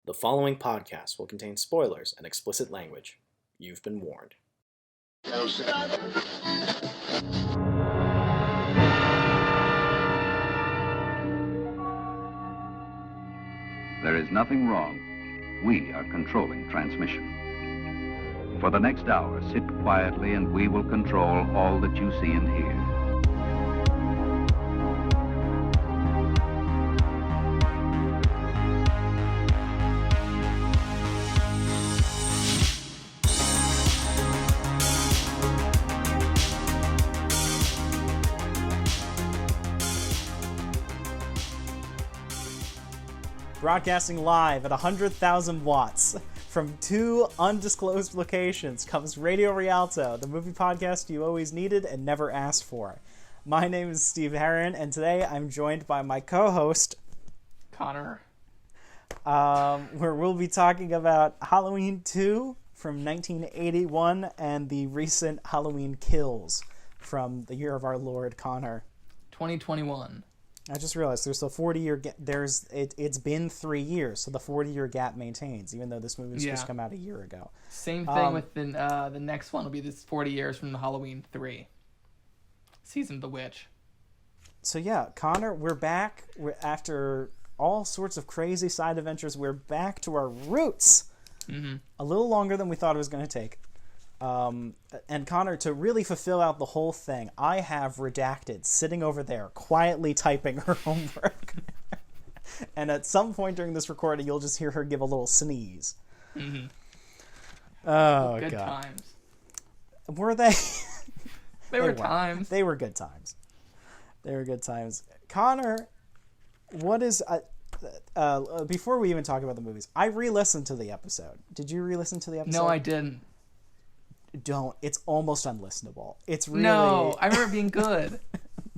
The following podcast will contain spoilers and explicit language. You've been warned. There is nothing wrong. We are controlling transmission. For the next hour, sit quietly and we will control all that you see and hear. Broadcasting live at 100,000 watts from two undisclosed locations comes Radio Rialto, the movie podcast you always needed and never asked for. My name is Steve Herron, and today I'm joined by my co-host, Connor. where we'll be talking about Halloween 2 from 1981 and the recent Halloween Kills from the year of our Lord, Connor. 2021. I just realized there's a 40-year it's been 3 years, so the 40-year gap maintains, even though this movie's just come out a year ago. Same thing with the next one will be this 40 years from Halloween 3. Season of the Witch. So yeah, Connor, we're back. After all sorts of crazy side adventures, we're back to our roots. Mm-hmm. A little longer than we thought it was going to take. And Connor, to really fulfill out the whole thing, I have Redacted sitting over there quietly typing her homework. And at some point during this recording, you'll just hear her give a little sneeze. Mm-hmm. Oh, good God. Times. Were they? They were times. They were good times. They were good times. Connor, what is... before we even talk about the movies, I re-listened to the episode. Did you re-listen to the episode? No, I didn't. Don't. It's almost unlistenable. It's really... No, I remember it being good.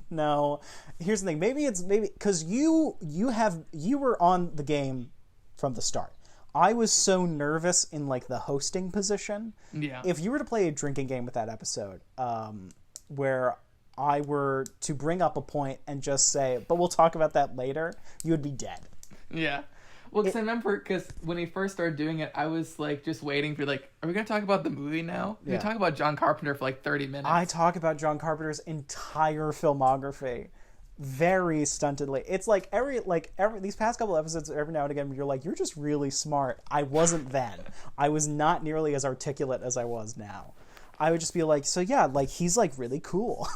No. Here's the thing. Maybe because you were on the game from the start. I was so nervous in like the hosting position. Yeah. If you were to play a drinking game with that episode, where I were to bring up a point and just say, but we'll talk about that later, you would be dead. Yeah. Well, because I remember, when we first started doing it, I was like just waiting for like, are we going to talk about the movie now? We're going to talk about John Carpenter for like 30 minutes. I talk about John Carpenter's entire filmography very stuntedly. It's like every these past couple episodes, every now and again, you're like, you're just really smart. I wasn't then. I was not nearly as articulate as I was now. I would just be like, so yeah, like he's like really cool.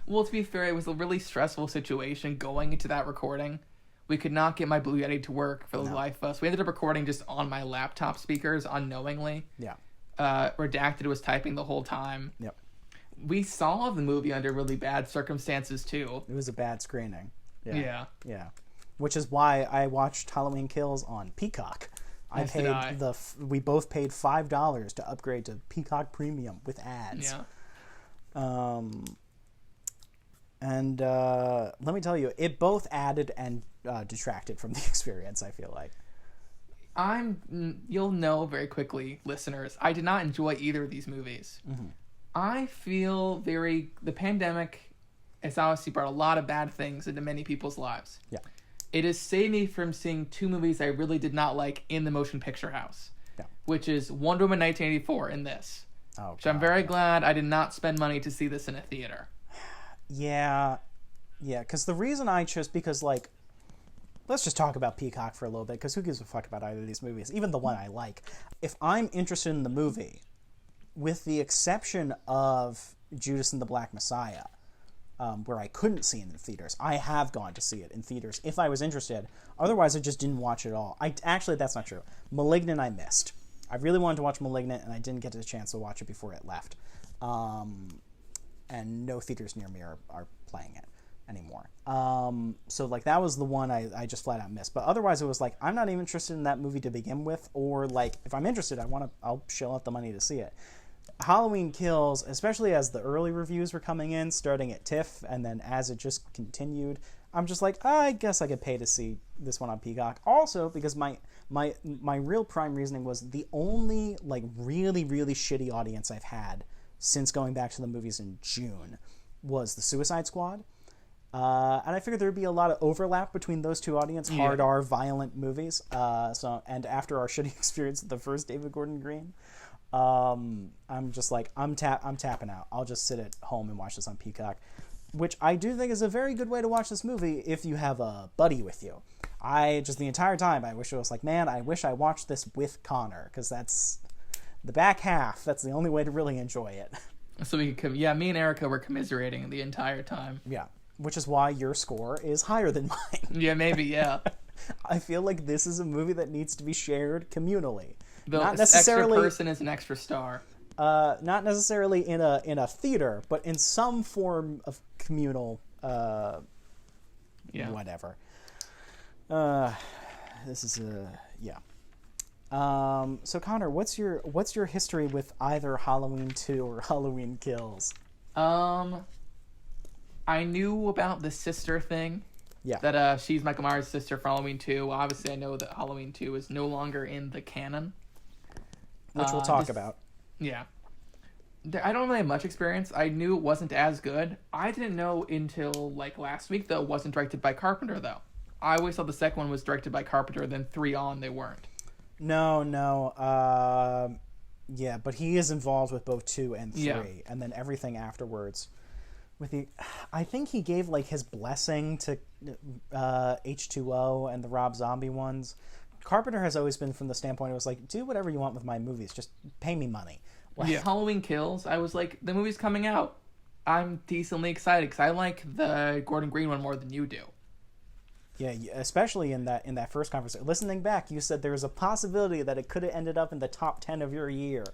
Well, to be fair, it was a really stressful situation going into that recording. We could not get my Blue Yeti to work for the life of us. We ended up recording just on my laptop speakers unknowingly. Yeah. Redacted was typing the whole time. Yep. We saw the movie under really bad circumstances, too. It was a bad screening. Yeah. Yeah. Which is why I watched Halloween Kills on Peacock. We both paid $5 to upgrade to Peacock Premium with ads. Yeah. And let me tell you, it both added and detracted from the experience, I feel like. You'll know very quickly, listeners, I did not enjoy either of these movies. Mm-hmm. I feel the pandemic has obviously brought a lot of bad things into many people's lives. Yeah. It has saved me from seeing two movies I really did not like in the motion picture house. Yeah. Which is Wonder Woman 1984 and this. Oh, which I'm very glad I did not spend money to see this in a theater. Yeah, because the reason I chose, because, like, let's just talk about Peacock for a little bit, because who gives a fuck about either of these movies, even the one I like. If I'm interested in the movie, with the exception of Judas and the Black Messiah, where I couldn't see it in the theaters, I have gone to see it in theaters if I was interested. Otherwise, I just didn't watch it at all. Actually, that's not true. Malignant I missed. I really wanted to watch Malignant, and I didn't get a chance to watch it before it left. And no theaters near me are playing it anymore. So, like, that was the one I just flat out missed. But otherwise, it was like, I'm not even interested in that movie to begin with, or, like, if I'm interested, I'll shell out the money to see it. Halloween Kills, especially as the early reviews were coming in, starting at TIFF, and then as it just continued, I'm just like, I guess I could pay to see this one on Peacock. Also, because my real prime reasoning was the only, like, really, really shitty audience I've had since going back to the movies in June was the Suicide Squad. And I figured there'd be a lot of overlap between those two audiences, hard R, violent movies. And after our shitty experience with the first David Gordon Green, I'm just like, I'm tapping out. I'll just sit at home and watch this on Peacock, which I do think is a very good way to watch this movie if you have a buddy with you. The entire time, I wish I watched this with Connor, because that's the back half. That's the only way to really enjoy it. So me and Erica were commiserating the entire time. Yeah. Which is why your score is higher than mine. Yeah, maybe, yeah. I feel like this is a movie that needs to be shared communally. Not necessarily extra person is an extra star. Not necessarily in a theater, but in some form of communal whatever. This is so Connor, what's your history with either Halloween 2 or Halloween Kills? I knew about the sister thing. Yeah. That she's Michael Myers' sister for Halloween 2. Obviously, I know that Halloween 2 is no longer in the canon. Which we'll talk about. Yeah. I don't really have much experience. I knew it wasn't as good. I didn't know until, last week, though, it wasn't directed by Carpenter, though. I always thought the second one was directed by Carpenter, then 3 on, they weren't. No. Yeah, but he is involved with both 2 and 3, and then everything afterwards. I think he gave his blessing to H2O and the Rob Zombie ones. Carpenter has always been from the standpoint it was do whatever you want with my movies, just pay me money. Halloween Kills, I was like, the movie's coming out. I'm decently excited because I like the Gordon Green one more than you do. Yeah, especially in that first conversation. Listening back, you said there was a possibility that it could have ended up in the top 10 of your year.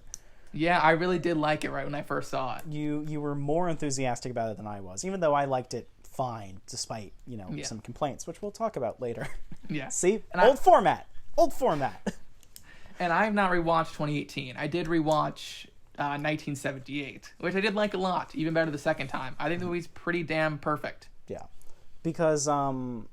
Yeah, I really did like it right when I first saw it. You were more enthusiastic about it than I was, even though I liked it fine, despite some complaints, which we'll talk about later. Yeah. See, old format. And I have not rewatched 2018. I did rewatch 1978, which I did like a lot, even better the second time. I think the movie's pretty damn perfect. Yeah, because that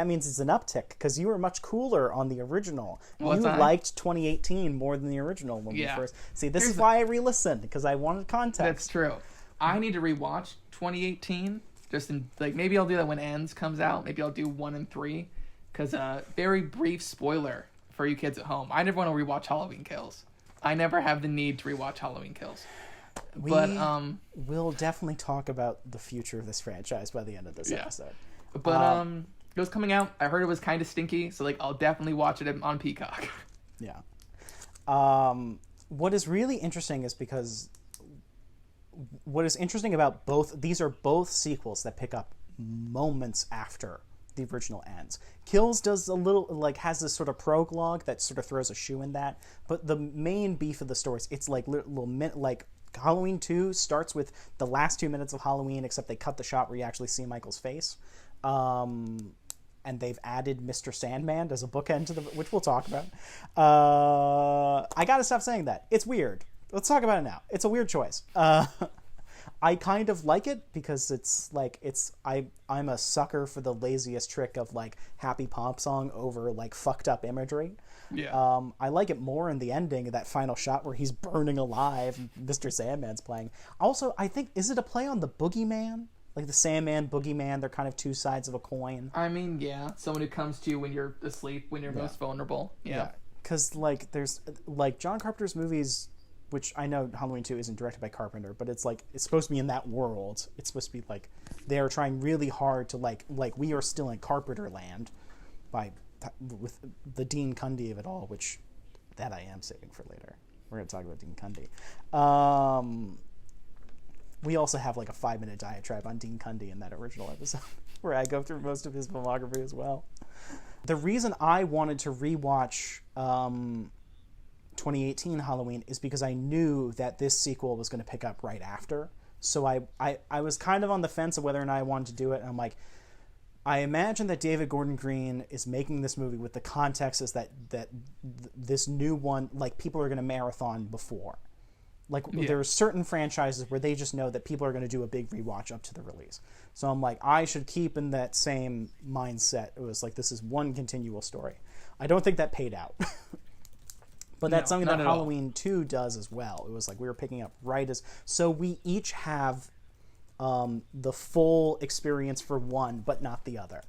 means it's an uptick, because you were much cooler on the original. You liked 2018 more than the original when we first... See, this is why I re-listened, because I wanted context. That's true. I need to rewatch 2018. Just maybe I'll do that when Ends comes out. Maybe I'll do 1 and 3. Because very brief spoiler for you kids at home. I never want to rewatch Halloween Kills. I never have the need to rewatch Halloween Kills. We'll definitely talk about the future of this franchise by the end of this episode. But it was coming out. I heard it was kind of stinky, so I'll definitely watch it on Peacock. Yeah. What is really interesting is because what is interesting about these are both sequels that pick up moments after the original ends. Kills does a little has this sort of prologue that sort of throws a shoe in that, but the main beef of the stories, it's Halloween 2 starts with the last 2 minutes of Halloween, except they cut the shot where you actually see Michael's face. And they've added Mr. Sandman as a bookend to which we'll talk about. I gotta stop saying that. It's weird. Let's talk about it now. It's a weird choice. I kind of like it because I'm a sucker for the laziest trick of happy pop song over fucked up imagery. Yeah. I like it more in the ending, that final shot where he's burning alive and Mr. Sandman's playing. Also, I think, is it a play on the Boogeyman? The Sandman, Boogeyman, they're kind of two sides of a coin. I mean, yeah. Someone who comes to you when you're asleep, when you're most vulnerable. Yeah. Because, there's, John Carpenter's movies, which I know Halloween 2 isn't directed by Carpenter, but it's supposed to be in that world. It's supposed to be they are trying really hard to we are still in Carpenter land with the Dean Cundy of it all, which that I am saving for later. We're going to talk about Dean Cundy. We also have a 5-minute diatribe on Dean Cundy in that original episode where I go through most of his filmography as well. The reason I wanted to rewatch 2018 Halloween is because I knew that this sequel was going to pick up right after. So I was kind of on the fence of whether or not I wanted to do it. And I'm I imagine that David Gordon Green is making this movie with the context is that this new one, people are going to marathon before. There are certain franchises where they just know that people are going to do a big rewatch up to the release. So I'm I should keep in that same mindset. It was this is one continual story. I don't think that paid out. But that's something that Halloween 2 does as well. It was we were picking up right as... So we each have the full experience for one, but not the other.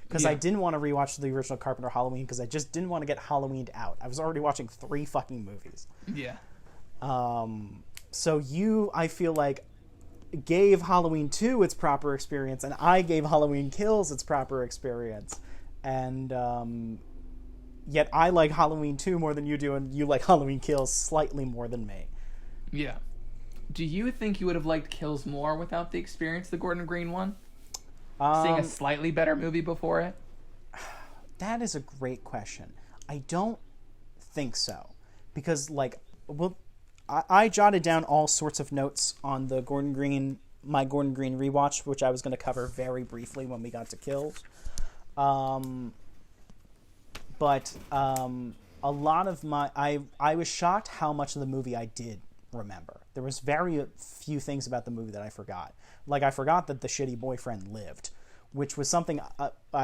Because I didn't want to rewatch the original Carpenter Halloween because I just didn't want to get Halloweened out. I was already watching 3 fucking movies. Yeah. So you, I feel like, gave Halloween 2 its proper experience, and I gave Halloween Kills its proper experience. And yet I like Halloween 2 more than you do, and you like Halloween Kills slightly more than me. Yeah. Do you think you would have liked Kills more without the experience, the Gordon Green one? Seeing a slightly better movie before it? That is a great question. I don't think so. Because, like, well, I jotted down all sorts of notes on the my Gordon Green rewatch, which I was going to cover very briefly when we got to Kills. But a lot of I was shocked how much of the movie I did remember. There was very few things about the movie that I forgot. Like, I forgot that the shitty boyfriend lived, which was something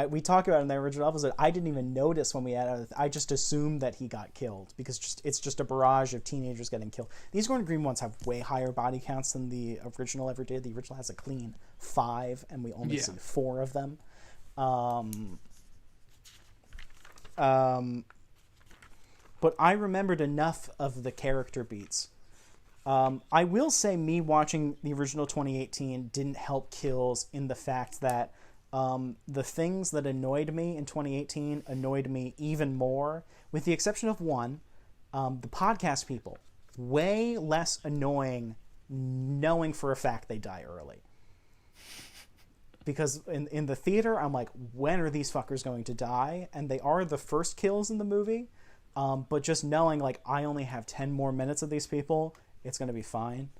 we talked about in the original episode. I didn't even notice when we had. I just assumed that he got killed because it's just a barrage of teenagers getting killed. These Gordon Green ones have way higher body counts than the original ever did. The original has a clean 5, and we only see 4 of them. But I remembered enough of the character beats. I will say me watching the original 2018 didn't help Kills in the fact that the things that annoyed me in 2018 annoyed me even more, with the exception of one, the podcast people. Way less annoying knowing for a fact they die early. Because in the theater, I'm like, when are these fuckers going to die? And they are the first kills in the movie. But just knowing, like, I only have 10 more minutes of these people, it's going to be fine.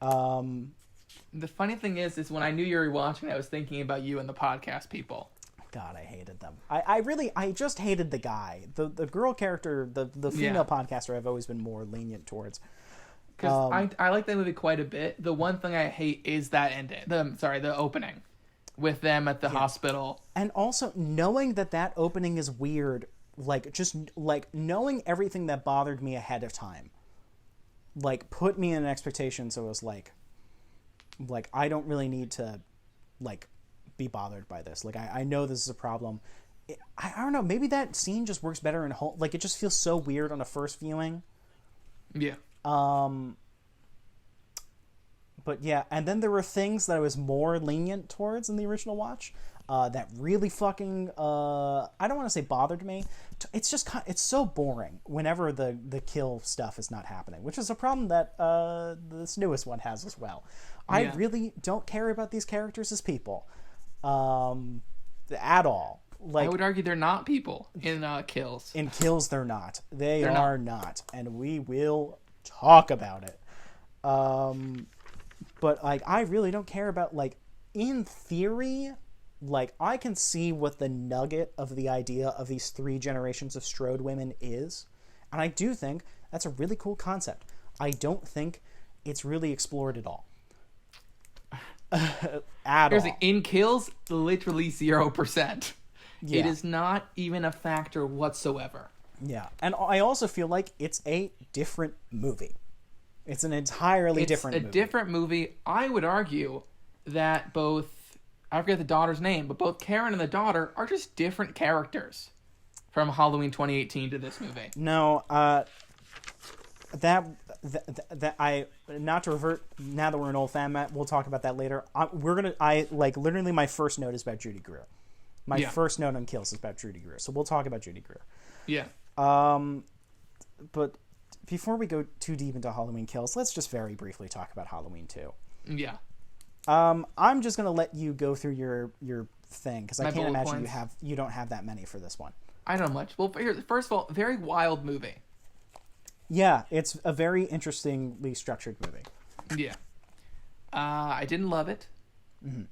The funny thing is when I knew you were watching, I was thinking about you and the podcast people. God, I hated them. I just hated the guy. The girl character, the female podcaster, I've always been more lenient towards. Because I like that movie quite a bit. The one thing I hate is that ending. The opening. With them at the hospital. And also, knowing that opening is weird, just knowing everything that bothered me ahead of time, like, put me in an expectation, so it was like I don't really need to, like, be bothered by this. Like, I know this is a problem. I don't know, maybe that scene just works better in whole, like, it just feels so weird on a first viewing. Yeah. But yeah, and then there were things that I was more lenient towards in the original watch that really fucking, I don't want to say bothered me. It's just, it's so boring whenever the kill stuff is not happening, which is a problem that this newest one has as well. Yeah. I really don't care about these characters as people at all. Like, I would argue they're not people in Kills. In Kills, they're not. They're not. And we will talk about it. But, like, I really don't care about, like, in theory, like, I can see what the nugget of the idea of these 3 generations of Strode women is. And I do think that's a really cool concept. I don't think it's really explored at all. In Kills, literally 0%. Yeah. It is not even a factor whatsoever. Yeah. And I also feel like it's a different movie. It's an entirely different movie. It's a different movie. I would argue that both, I forget the daughter's name, but both Karen and the daughter are just different characters from Halloween 2018 to this movie. No, that I, not to revert, now that we're an old fan, Matt, we'll talk about that later. Literally my first note is about Judy Greer. My first note on Kills is about Judy Greer. So we'll talk about Judy Greer. Yeah. But before we go too deep into Halloween Kills, let's just very briefly talk about Halloween 2. Yeah. I'm just gonna let you go through your thing because I can't imagine you don't have that many for this one. I don't know much. Well, first of all, very wild movie. Yeah, it's a very interestingly structured movie. Yeah. I didn't love it. Mm-hmm.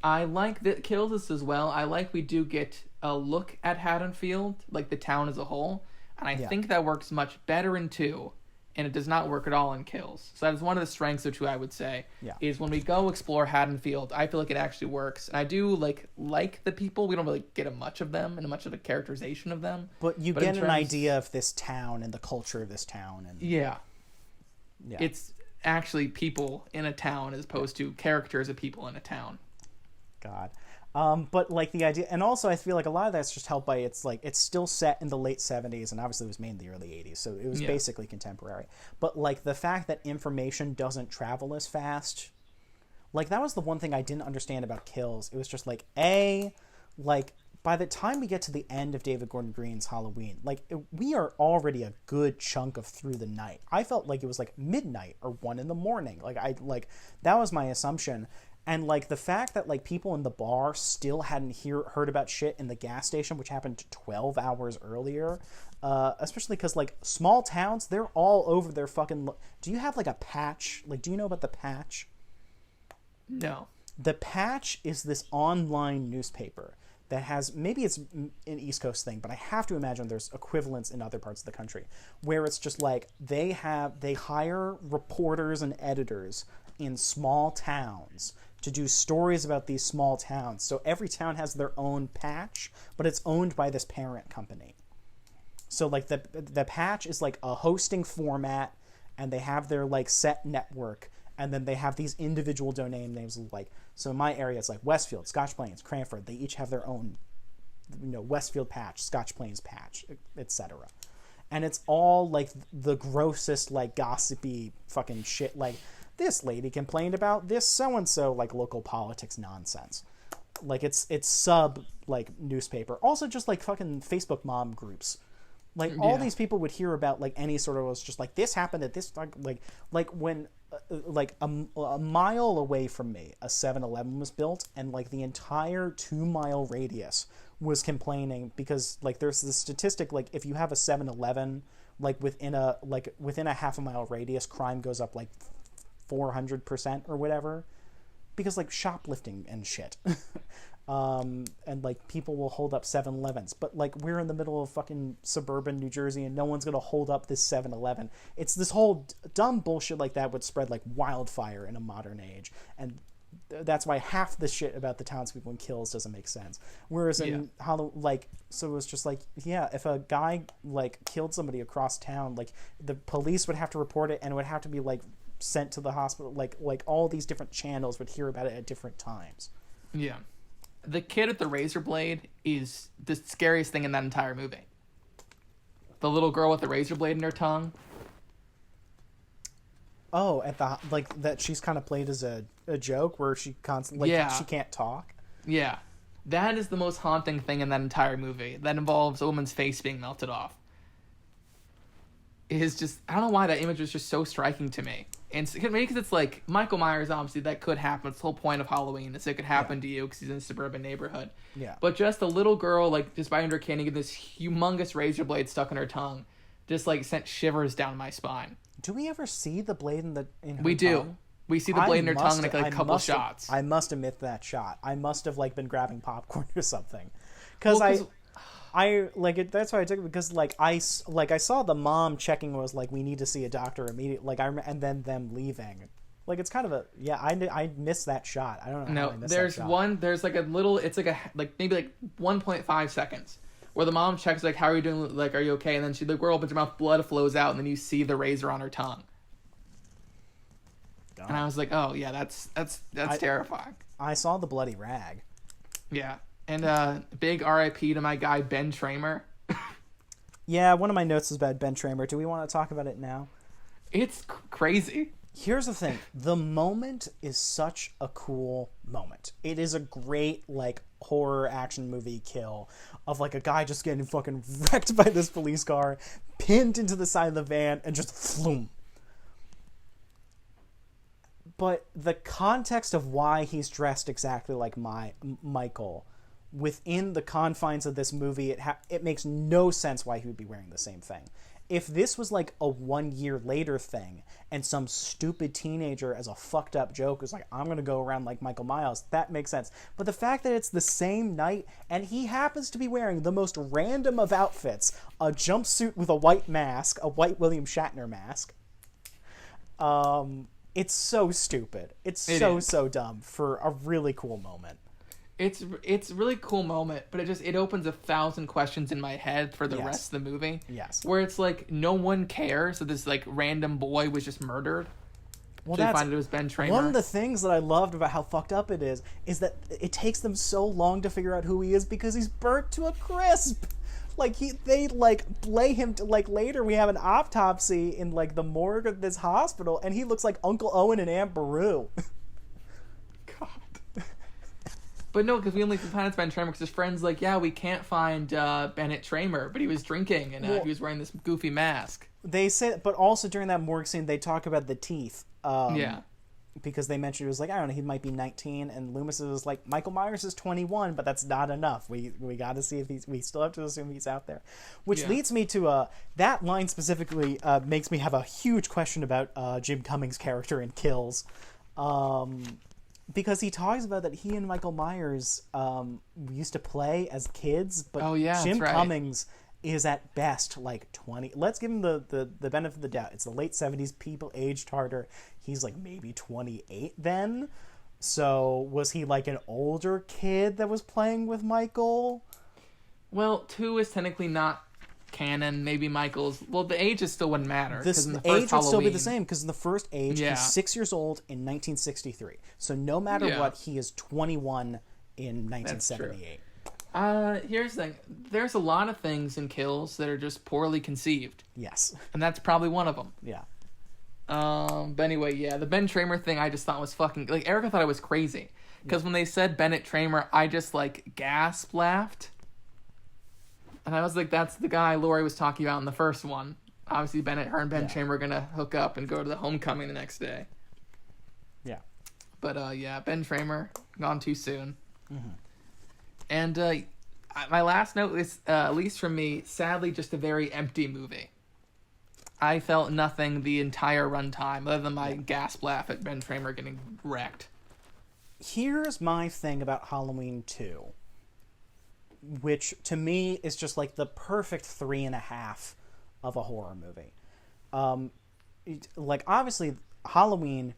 I like that Kills this as well. I like we do get a look at Haddonfield, like the town as a whole. And I think that works much better in 2, and it does not work at all in Kills. So that is one of the strengths of 2, I would say, is when we go explore Haddonfield, I feel like it actually works. And I do like the people. We don't really get much of them and much of a characterization of them. But you get an idea of this town and the culture of this town. And yeah. actually people in a town as opposed to characters of people in a town. God. But like the idea, and also I feel like a lot of that's just helped by it's still set in the late 70s, and obviously it was made in the early 80s, so it was basically contemporary. But like the fact that information doesn't travel as fast, like that was the one thing I didn't understand about Kills. It was just like by the time we get to the end of David Gordon Green's Halloween, we are already a good chunk of through the night. I felt like it was like midnight or 1 a.m. That was my assumption. And like the fact that like people in the bar still hadn't heard about shit in the gas station, which happened 12 hours earlier, especially because like small towns, they're all over their fucking. Do you have like a patch? Like, do you know about the patch? No. The Patch is this online newspaper that has, maybe it's an East Coast thing, but I have to imagine there's equivalents in other parts of the country, where it's just like they hire reporters and editors in small towns to do stories about these small towns. So every town has their own patch, but it's owned by this parent company. So like the patch is like a hosting format, and they have their like set network, and then they have these individual domain names. Like, so in my area it's like Westfield, Scotch Plains, Cranford. They each have their own, Westfield patch, Scotch Plains patch, etc. And it's all like the grossest, like gossipy fucking shit. Like, this lady complained about this so-and-so, like local politics nonsense. Like it's sub like newspaper. Also just like fucking Facebook mom groups. Like all these people would hear about like any sort of, was just like, this happened at this, like when like a mile away from me, a 7-Eleven was built, and like the entire 2-mile radius was complaining because like there's this statistic, like if you have a 7-Eleven, like within a half a mile radius, crime goes up like 400% or whatever, because like shoplifting and shit. And like people will hold up 7-Elevens, but like we're in the middle of fucking suburban New Jersey, and no one's gonna hold up this 7-Eleven. It's this whole dumb bullshit like that would spread like wildfire in a modern age, and that's why half the shit about the townspeople in Kills doesn't make sense. Whereas in so it was just like, if a guy like killed somebody across town, like the police would have to report it, and it would have to be like sent to the hospital. Like all these different channels would hear about it at different times. Yeah. The kid at the razor blade is the scariest thing in that entire movie. The little girl with the razor blade in her tongue. Oh, at the like that she's kind of played as a joke where she constantly she can't talk. Yeah. That is the most haunting thing in that entire movie. That involves a woman's face being melted off. It is just, I don't know why that image was just so striking to me. And maybe because it's like, Michael Myers, obviously, that could happen. It's the whole point of Halloween, is it could happen to you because he's in a suburban neighborhood. Yeah. But just a little girl, like, just by under candy, with this humongous razor blade stuck in her tongue, just, like, sent shivers down my spine. Do we ever see the blade in her We do. tongue? We see the blade in her tongue in, like, a couple shots. I must have missed that shot. I must have, like, been grabbing popcorn or something. Because I like it. That's why I took it, because I saw the mom checking, was like, we need to see a doctor immediately. And then them leaving. Like, it's kind of a I missed that shot. I don't know. No, how I missed that shot. There's like a little. It's like maybe like 1.5 seconds where the mom checks, like, how are you doing? Like, are you okay? And then the girl opens her mouth, blood flows out, and then you see the razor on her tongue. God. And I was like, oh yeah, that's terrifying. I saw the bloody rag. Yeah. And big R.I.P. to my guy, Ben Tramer. Yeah, one of my notes is about Ben Tramer. Do we want to talk about it now? It's crazy. Here's the thing. The moment is such a cool moment. It is a great, like, horror action movie kill of, like, a guy just getting fucking wrecked by this police car, pinned into the side of the van, and just floom. But the context of why he's dressed exactly like Michael, within the confines of this movie, it makes no sense why he would be wearing the same thing. If this was like a 1 year later thing, and some stupid teenager as a fucked up joke was like, I'm gonna go around like Michael Myers, that makes sense. But the fact that it's the same night, and he happens to be wearing the most random of outfits, a jumpsuit with a white mask, a white William Shatner mask, it's so stupid. It's so dumb for a really cool moment. It's a really cool moment, but it opens 1,000 questions in my head for the rest of the movie. Yes. Where it's like, no one cares that this like random boy was just murdered. Well, they find it was Ben Tramer. One of the things that I loved about how fucked up it is that it takes them so long to figure out who he is because he's burnt to a crisp. Like, they lay him to, later we have an autopsy in, the morgue of this hospital, and he looks like Uncle Owen and Aunt Beru. God. But no, because we only find it's Ben Tramer because his friend's like, yeah, we can't find Bennett Tramer, but he was drinking, and he was wearing this goofy mask. They say, but also during that morgue scene, they talk about the teeth. Yeah. Because they mentioned it was I don't know, he might be 19, and Loomis is like, Michael Myers is 21, but that's not enough. We got to see if we still have to assume he's out there. Which leads me to, that line specifically makes me have a huge question about Jim Cummings' character in Kills. Because he talks about that he and Michael Myers used to play as kids, but Jim Cummings is at best 20. Let's give him the benefit of the doubt. It's the late 70s, people aged harder. He's maybe 28 then. So was he an older kid that was playing with Michael? Well, 2 is technically not canon. Maybe Michael's... Well, the age still wouldn't matter. The age would still be the same because in the first age, he's 6 years old in 1963. So no matter what, he is 21 in 1978. Here's the thing. There's a lot of things in Kills that are just poorly conceived. Yes. And that's probably one of them. Yeah. But anyway, the Ben Tramer thing I just thought was fucking... Erica thought I was crazy. Because when they said Bennett Tramer, I just, gasp laughed. And I was like, that's the guy Laurie was talking about in the first one. Obviously, her and Ben Tramer are going to hook up and go to the homecoming the next day. Yeah. But, Ben Tramer, gone too soon. Mm-hmm. And my last note is, at least from me, sadly just a very empty movie. I felt nothing the entire runtime, other than my gasp laugh at Ben Tramer getting wrecked. Here's my thing about Halloween 2, which to me is just the perfect 3.5 of a horror movie. Obviously, Halloween...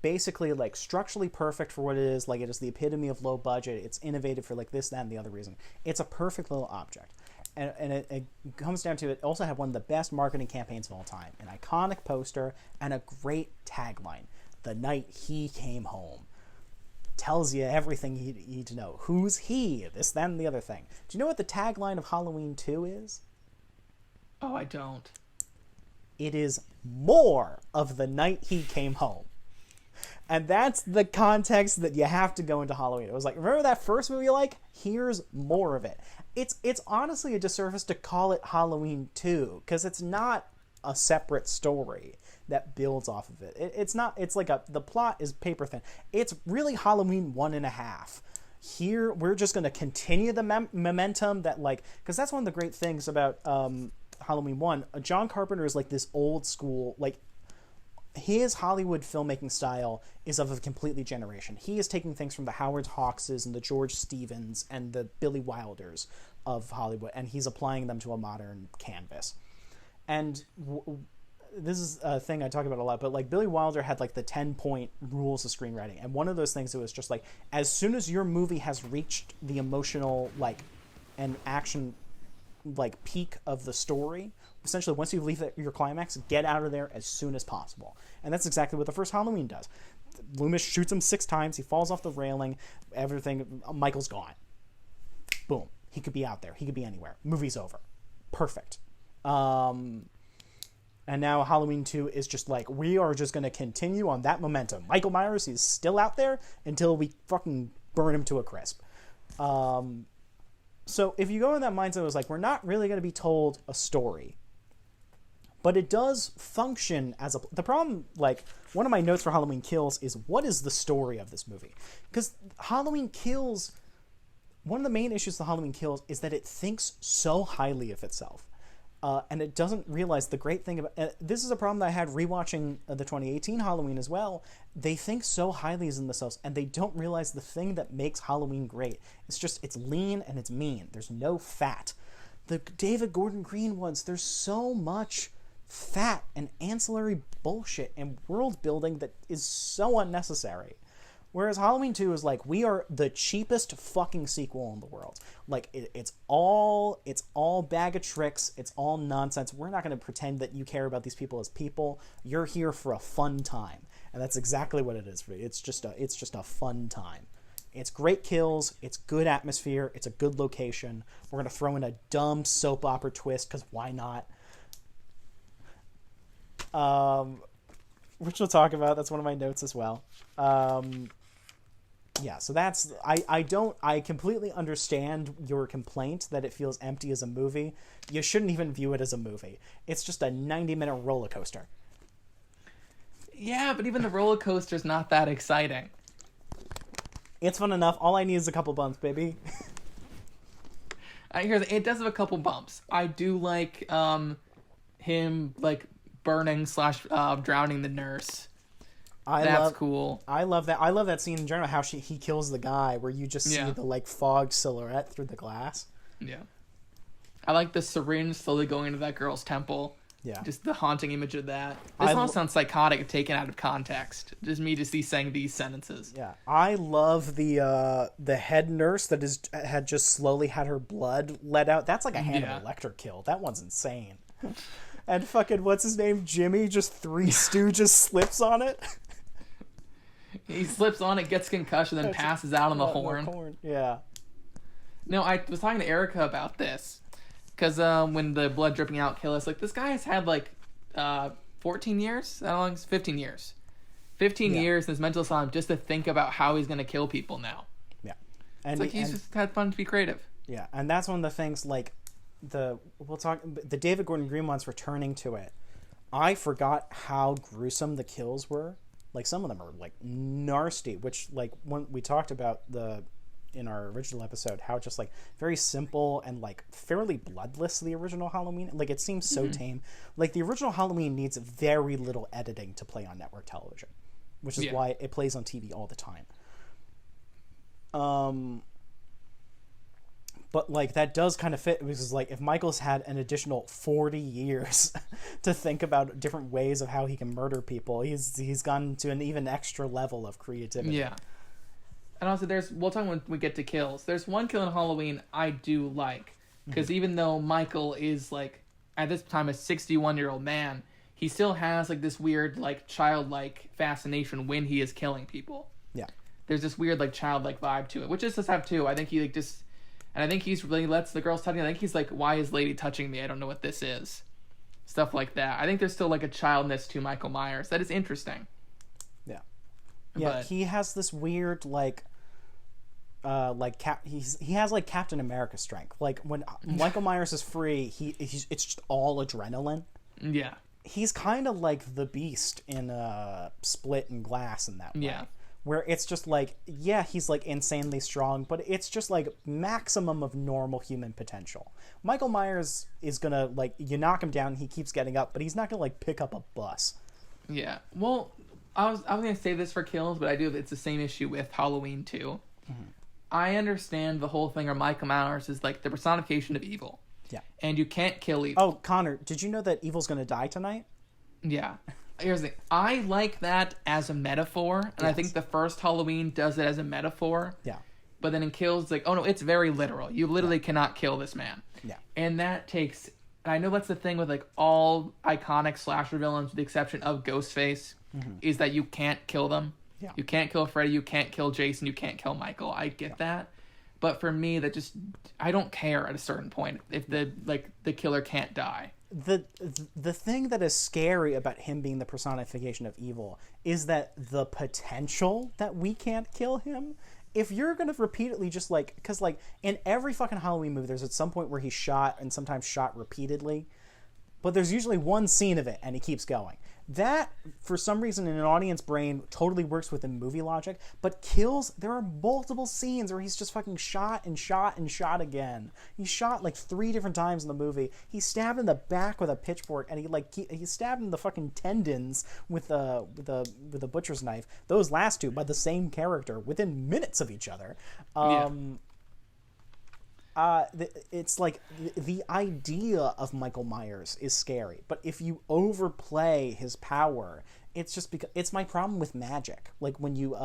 basically structurally perfect for what it is. It is the epitome of low budget. It's innovative for this, that, and the other reason. It's a perfect little object. And it comes down to it also had one of the best marketing campaigns of all time. An iconic poster and a great tagline. The night he came home. Tells you everything you need to know. Who's he? This, that, and the other thing. Do you know what the tagline of Halloween 2 is? Oh, I don't. It is more of the night he came home. And that's the context that you have to go into Halloween. It was remember that first movie you like? Here's more of it. It's honestly a disservice to call it Halloween 2, because it's not a separate story that builds off of it. It's not, it's the plot is paper thin. It's really Halloween 1.5. Here, we're just going to continue the momentum that, because that's one of the great things about Halloween 1. John Carpenter is this old school, his Hollywood filmmaking style is of a completely generation. He is taking things from the Howard Hawkses and the George Stevens and the Billy Wilders of Hollywood, and he's applying them to a modern canvas. And this is a thing I talk about a lot, but Billy Wilder had the 10-point rules of screenwriting, and one of those things it was just as soon as your movie has reached the emotional and action peak of the story, essentially once you leave your climax, get out of there as soon as possible. And that's exactly what the first Halloween does. Loomis shoots him 6 times, he falls off the railing, everything, Michael's gone. Boom. He could be out there, he could be anywhere. Movie's over. Perfect. And now Halloween 2 is just we are just going to continue on that momentum. Michael Myers is still out there until we fucking burn him to a crisp. So if you go in that mindset, it was we're not really going to be told a story. But it does function as a... The problem, one of my notes for Halloween Kills is, what is the story of this movie? Because Halloween Kills... One of the main issues with Halloween Kills is that it thinks so highly of itself. And it doesn't realize the great thing about... this is a problem that I had rewatching the 2018 Halloween as well. They think so highly of themselves, and they don't realize the thing that makes Halloween great. It's lean and it's mean. There's no fat. The David Gordon Green ones, there's so much fat and ancillary bullshit and world building that is so unnecessary. Whereas Halloween 2 is we are the cheapest fucking sequel in the world. It's all bag of tricks. It's all nonsense. We're not going to pretend that you care about these people as people. You're here for a fun time. And that's exactly what it is for me. It's just a fun time. It's great kills, it's good atmosphere, it's a good location. We're going to throw in a dumb soap opera twist, because why not? Which we'll talk about. That's one of my notes as well. Yeah, so that's... I completely understand your complaint that it feels empty as a movie. You shouldn't even view it as a movie. It's just a 90-minute roller coaster. Yeah, but even the roller coaster's not that exciting. It's fun enough. All I need is a couple bumps, baby. It does have a couple bumps. I do like him like burning / drowning the nurse. That's cool. I love that. I love that scene in general. How he kills the guy, where you just see the like fog silhouette through the glass. Yeah, I like the syringe slowly going into that girl's temple. Yeah, just the haunting image of that. This all sounds psychotic if taken out of context. Just me saying these sentences. Yeah, I love the head nurse that had just slowly had her blood let out. That's like a Hannibal Lecter kill. That one's insane. And fucking what's his name, Jimmy, just Three Stooges slips on it. He slips on it, gets concussion, then passes out on the horn. Yeah. No, I was talking to Erica about this. Because when the blood dripping out kill us, like, this guy has had, like, 14 years? How long? 15 years. 15 years in his mental asylum just to think about how he's going to kill people now. Yeah. And it's like he's just had fun to be creative. Yeah, and that's one of the things, like, the David Gordon Green ones, returning to it. I forgot how gruesome the kills were. Like, some of them are, like, nasty, which, like, when we talked about in our original episode, how just like very simple and like fairly bloodless the original Halloween, like it seems so tame. Like the original Halloween needs very little editing to play on network television, which is why it plays on TV all the time. But like that does kind of fit, because like if Michael's had an additional 40 years to think about different ways of how he can murder people, he's gone to an even extra level of creativity. Yeah. And also, we'll talk when we get to kills. There's one kill in Halloween I do like. Because even though Michael is, like, at this time a 61-year-old man, he still has, like, this weird, like, childlike fascination when he is killing people. Yeah. There's this weird, like, childlike vibe to it, which this does have too. I think he, like, just... And I think he's really lets the girls touch him. I think he's like, why is lady touching me? I don't know what this is. Stuff like that. I think there's still, like, a childness to Michael Myers. That is interesting. Yeah. Yeah, but he has this weird, like he has like Captain America strength. Like when Michael Myers is free, it's just all adrenaline. Yeah. He's kind of like the Beast in Split and Glass in that way. Yeah. Where it's just like, yeah, he's like insanely strong, but it's just like maximum of normal human potential. Michael Myers is gonna, like, you knock him down, he keeps getting up, but he's not gonna like pick up a bus. Yeah. Well, I was gonna say this for kills, but it's the same issue with Halloween too. I understand the whole thing where Michael Myers is like the personification of evil. Yeah. And you can't kill evil. Oh, Connor, did you know that evil's gonna die tonight? Yeah. Here's the thing. I like that as a metaphor, and I think the first Halloween does it as a metaphor. Yeah. But then in Kills, it's like, oh no, it's very literal. You literally cannot kill this man. Yeah. And that takes... I know that's the thing with like all iconic slasher villains, with the exception of Ghostface, is that you can't kill them. Yeah. You can't kill Freddy, you can't kill Jason, you can't kill Michael. I get that. But for me, that just... I don't care at a certain point if the killer can't die. The thing that is scary about him being the personification of evil is that the potential that we can't kill him. If you're going to repeatedly just like... Because like in every fucking Halloween movie, there's at some point where he's shot, and sometimes shot repeatedly. But there's usually one scene of it, and he keeps going. That, for some reason, in an audience brain, totally works within movie logic. But Kills, there are multiple scenes where he's just fucking shot and shot and shot again. He's shot like 3 different times in the movie. He's stabbed in the back with a pitchfork, and he's stabbed in the fucking tendons with a butcher's knife. Those last 2 by the same character within minutes of each other. It's like the idea of Michael Myers is scary, but if you overplay his power, it's just because it's my problem with magic. Like when you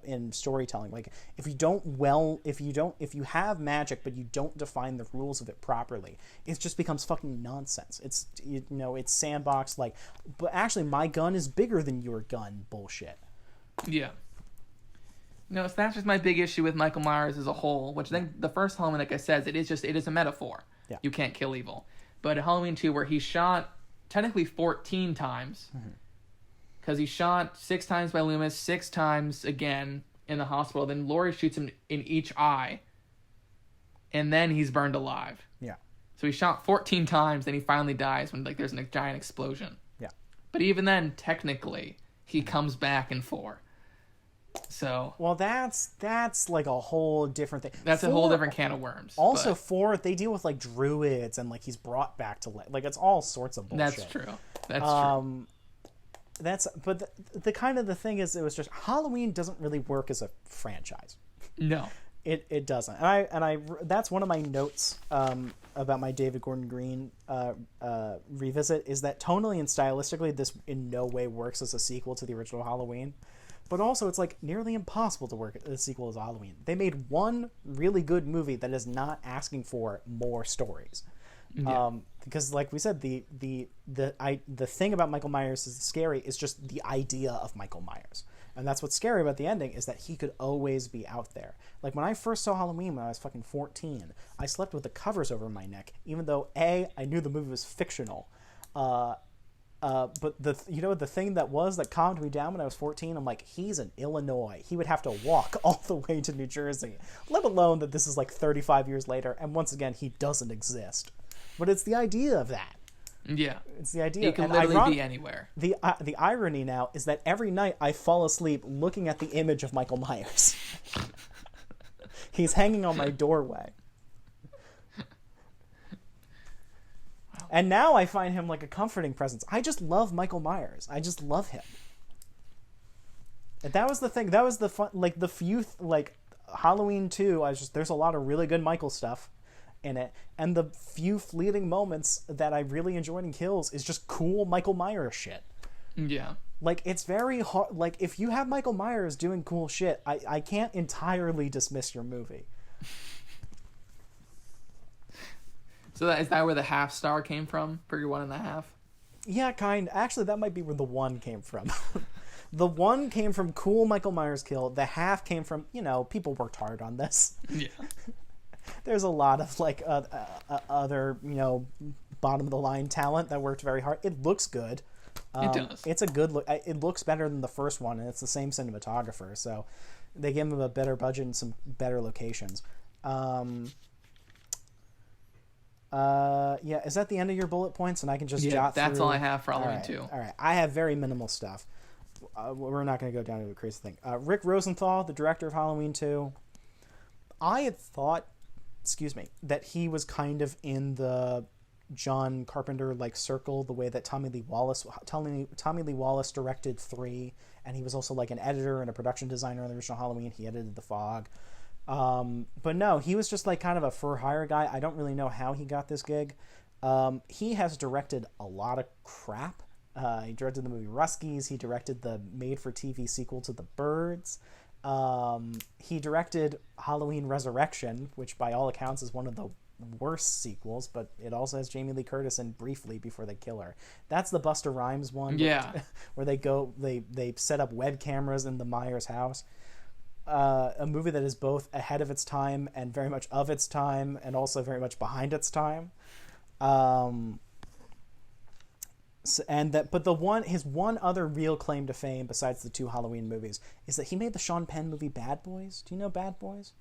in storytelling, like if you have magic but you don't define the rules of it properly, it just becomes fucking nonsense. It's it's sandbox, like, but actually my gun is bigger than your gun bullshit. Yeah. No, so that's just my big issue with Michael Myers as a whole, which then the first Halloween, like I said, it is a metaphor. Yeah. You can't kill evil. But at Halloween 2, where he shot technically 14 times, because he shot 6 times by Loomis, 6 times again in the hospital, then Laurie shoots him in each eye, and then he's burned alive. Yeah. So he shot 14 times, then he finally dies when there's a giant explosion. Yeah. But even then, technically, he comes back in 4. So well, that's like a whole different thing. That's a whole different can of worms. Also, 4, they deal with like druids and like he's brought back to life. Like it's all sorts of bullshit. That's true. That's true. But the kind of the thing is, it was just Halloween doesn't really work as a franchise. No, it doesn't. And I that's one of my notes about my David Gordon Green revisit, is that tonally and stylistically this in no way works as a sequel to the original Halloween. But also, it's like nearly impossible to work as a sequel as Halloween. They made one really good movie that is not asking for more stories. Yeah. Because, like we said, the thing about Michael Myers is scary is just the idea of Michael Myers, and that's what's scary about the ending, is that he could always be out there. Like when I first saw Halloween when I was fucking 14, I slept with the covers over my neck, even though I knew the movie was fictional. But the thing that calmed me down when I was 14, I'm like, he's in Illinois. He would have to walk all the way to New Jersey, let alone that this is like 35 years later, and once again, he doesn't exist. But it's the idea of that. Yeah. It's the idea. He can literally be anywhere. The irony now is that every night I fall asleep looking at the image of Michael Myers. He's hanging on my doorway. And now I find him like a comforting presence. I just love Michael Myers. I just love him. And that was the thing. That was the fun. Like the few, like Halloween 2. There's a lot of really good Michael stuff in it, and the few fleeting moments that I really enjoyed in Kills is just cool Michael Myers shit. Yeah. Like it's very hard. Like if you have Michael Myers doing cool shit, I can't entirely dismiss your movie. So is that where the half star came from for your 1.5? Yeah, actually, that might be where the 1 came from. The 1 came from cool Michael Myers kill. The half came from, people worked hard on this. Yeah. There's a lot of like other, bottom of the line talent that worked very hard. It looks good. It does. It's a good look. It looks better than the first one, and it's the same cinematographer. So they gave him a better budget and some better locations. Yeah, is that the end of your bullet points? And I can just jot through? That's all I have for Halloween 2. All right, I have very minimal stuff. We're not going to go down to a crazy thing. Rick Rosenthal, the director of Halloween 2, I had thought, that he was kind of in the John Carpenter like circle, the way that Tommy Lee Wallace directed 3, and he was also like an editor and a production designer on the original Halloween. He edited The Fog. But no, he was just like kind of a for hire guy. I don't really know how he got this gig. He has directed a lot of crap. He directed the movie Ruskies. He directed the made-for-TV sequel to The Birds. He directed Halloween Resurrection, which by all accounts is one of the worst sequels, but it also has Jamie Lee Curtis in briefly before they kill her. That's the Busta Rhymes one. Yeah. Where they set up web cameras in the Myers house. A movie that is both ahead of its time and very much of its time, and also very much behind its time. His one other real claim to fame besides the 2 Halloween movies is that he made the Sean Penn movie Bad Boys. Do you know Bad Boys?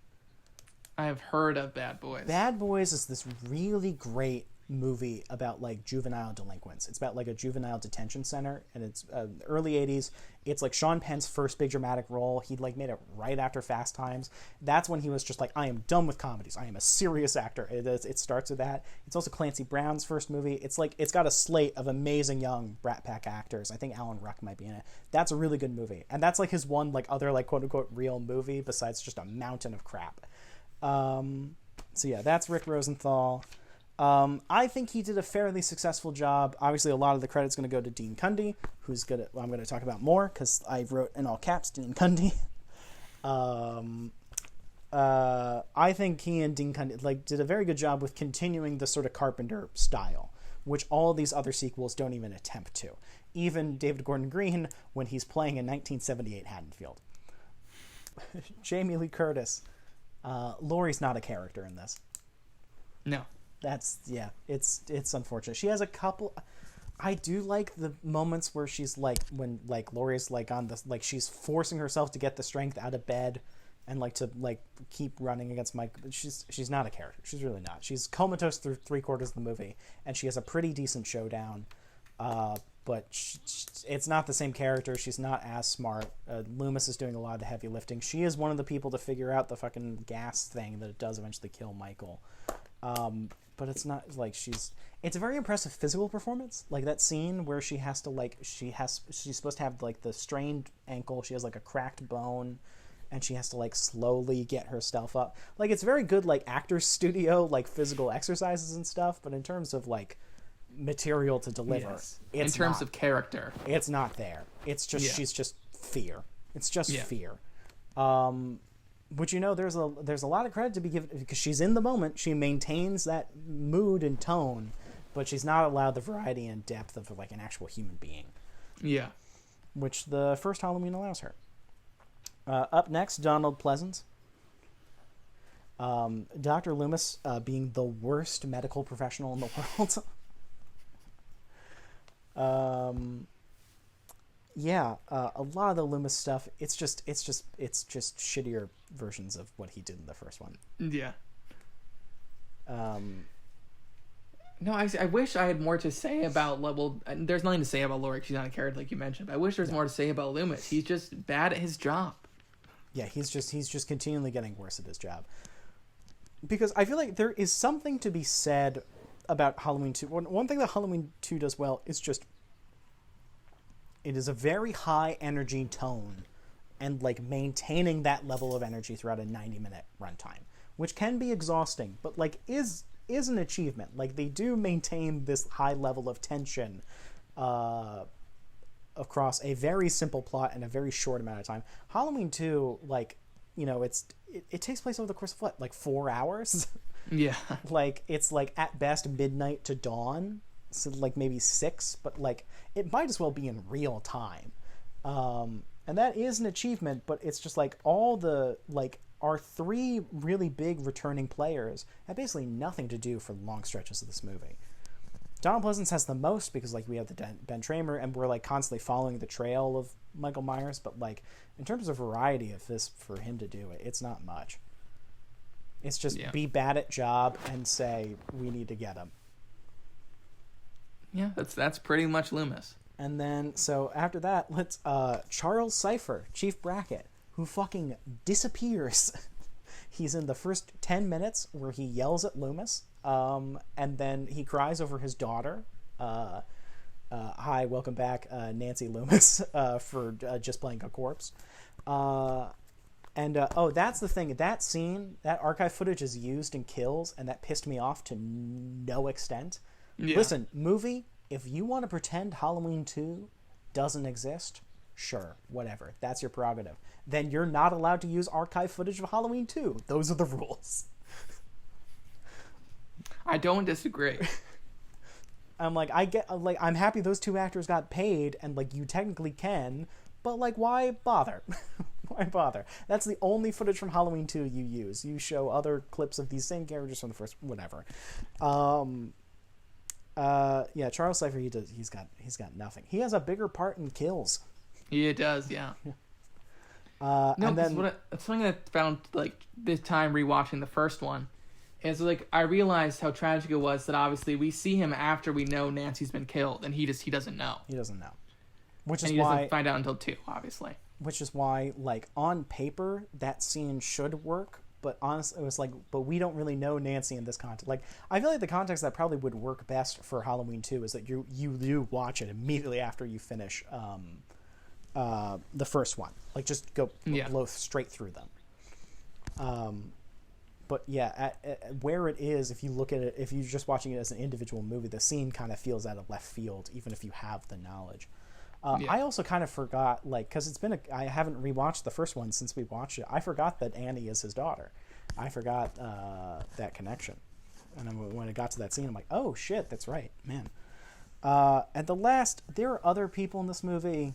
I have heard of Bad Boys. Bad Boys is this really great movie about like juvenile delinquents. It's about like a juvenile detention center, and it's early 80s. It's like Sean Penn's first big dramatic role. He like made it right after Fast Times. That's when he was just like, I am done with comedies. I am a serious actor. It starts with that. It's also Clancy Brown's first movie. It's like it's got a slate of amazing young Brat Pack actors. I think Alan Ruck might be in it. That's a really good movie, and that's like his one like other like quote unquote real movie besides just a mountain of crap. So yeah, that's Rick Rosenthal. I think he did a fairly successful job. Obviously, a lot of the credit's going to go to Dean Cundey, who's good at. Well, I'm going to talk about more because I wrote in all caps Dean Cundey. I think he and Dean Cundey did a very good job with continuing the sort of Carpenter style, which all these other sequels don't even attempt to. Even David Gordon Green, when he's playing in 1978 Haddonfield. Jamie Lee Curtis. Laurie's not a character in this. No. It's unfortunate. She has a couple. I do like the moments where she's when Laurie's on this, she's forcing herself to get the strength out of bed and to keep running against Mike. But she's not a character. She's really not. She's comatose through 3/4 of the movie, and she has a pretty decent showdown. But it's not the same character. She's not as smart. Loomis is doing a lot of the heavy lifting. She is one of the people to figure out the fucking gas thing that does eventually kill Michael. But it's not it's a very impressive physical performance. That scene where she has to she's supposed to have the strained ankle. She has a cracked bone, and she has to slowly get herself up. It's very good actor's studio physical exercises and stuff. But in terms of material to deliver, yes. It's in terms not, of character, it's not there. It's just she's just fear. It's just fear. Which there's a lot of credit to be given because she's in the moment. She maintains that mood and tone, but she's not allowed the variety and depth of an actual human being. Yeah, which the first Halloween allows her. Up next, Donald Pleasance. Dr. Loomis being the worst medical professional in the world. A lot of the Loomis stuff, it's just shittier versions of what he did in the first one. Yeah. No, I wish I had more to say about there's nothing to say about Laurie. She's not a character like you mentioned, but I wish there's more to say about Loomis. He's just bad at his job. Yeah, he's just continually getting worse at his job. Because I feel like there is something to be said about Halloween 2. One thing that Halloween 2 does well is just it is a very high energy tone and maintaining that level of energy throughout a 90-minute runtime, which can be exhausting, but is an achievement. They do maintain this high level of tension across a very simple plot in a very short amount of time. Halloween 2, it takes place over the course of 4 hours? Yeah. It's at best midnight to dawn. So maybe 6, but it might as well be in real time. And that is an achievement, but it's just all the our 3 really big returning players have basically nothing to do for long stretches of this movie. Donald Pleasance has the most because we have the Ben Tramer and we're constantly following the trail of Michael Myers, but in terms of variety of this for him to do it, it's not much. It's just be bad at job and say we need to get him. Yeah, that's pretty much Loomis. And then so after that, let's Charles Cypher, Chief Brackett, who fucking disappears. He's in the first 10 minutes where he yells at Loomis, and then he cries over his daughter. Hi, welcome back, Nancy Loomis, for just playing a corpse. That's the thing. That scene, that archive footage is used in Kills, and that pissed me off to no extent. Yeah. Listen, movie, if you want to pretend Halloween 2 doesn't exist, sure, whatever. That's your prerogative. Then you're not allowed to use archive footage of Halloween 2. Those are the rules. I don't disagree. I'm I'm happy those 2 actors got paid, and you technically can, but why bother? Why bother? That's the only footage from Halloween 2 you use. You show other clips of these same characters from the first, whatever. Charles Cypher, he's got nothing. He has a bigger part in Kills. He does, yeah. And then something that I found this time rewatching the first one is I realized how tragic it was that obviously we see him after we know Nancy's been killed, and he doesn't know. He doesn't know, which is he why doesn't find out until 2, obviously. Which is why on paper that scene should work. But honestly, it was but we don't really know Nancy in this context. I feel the context that probably would work best for Halloween 2 is that you do watch it immediately after you finish the first one. Just go blow straight through them. But yeah, at where it is, if you look at it, if you're just watching it as an individual movie, the scene kind of feels out of left field, even if you have the knowledge. I also kind of forgot, like, because I haven't rewatched the first one since we watched it. I forgot that Annie is his daughter. I forgot that connection. And then when it got to that scene, I'm like, oh shit, that's right, man. At the last, there are other people in this movie.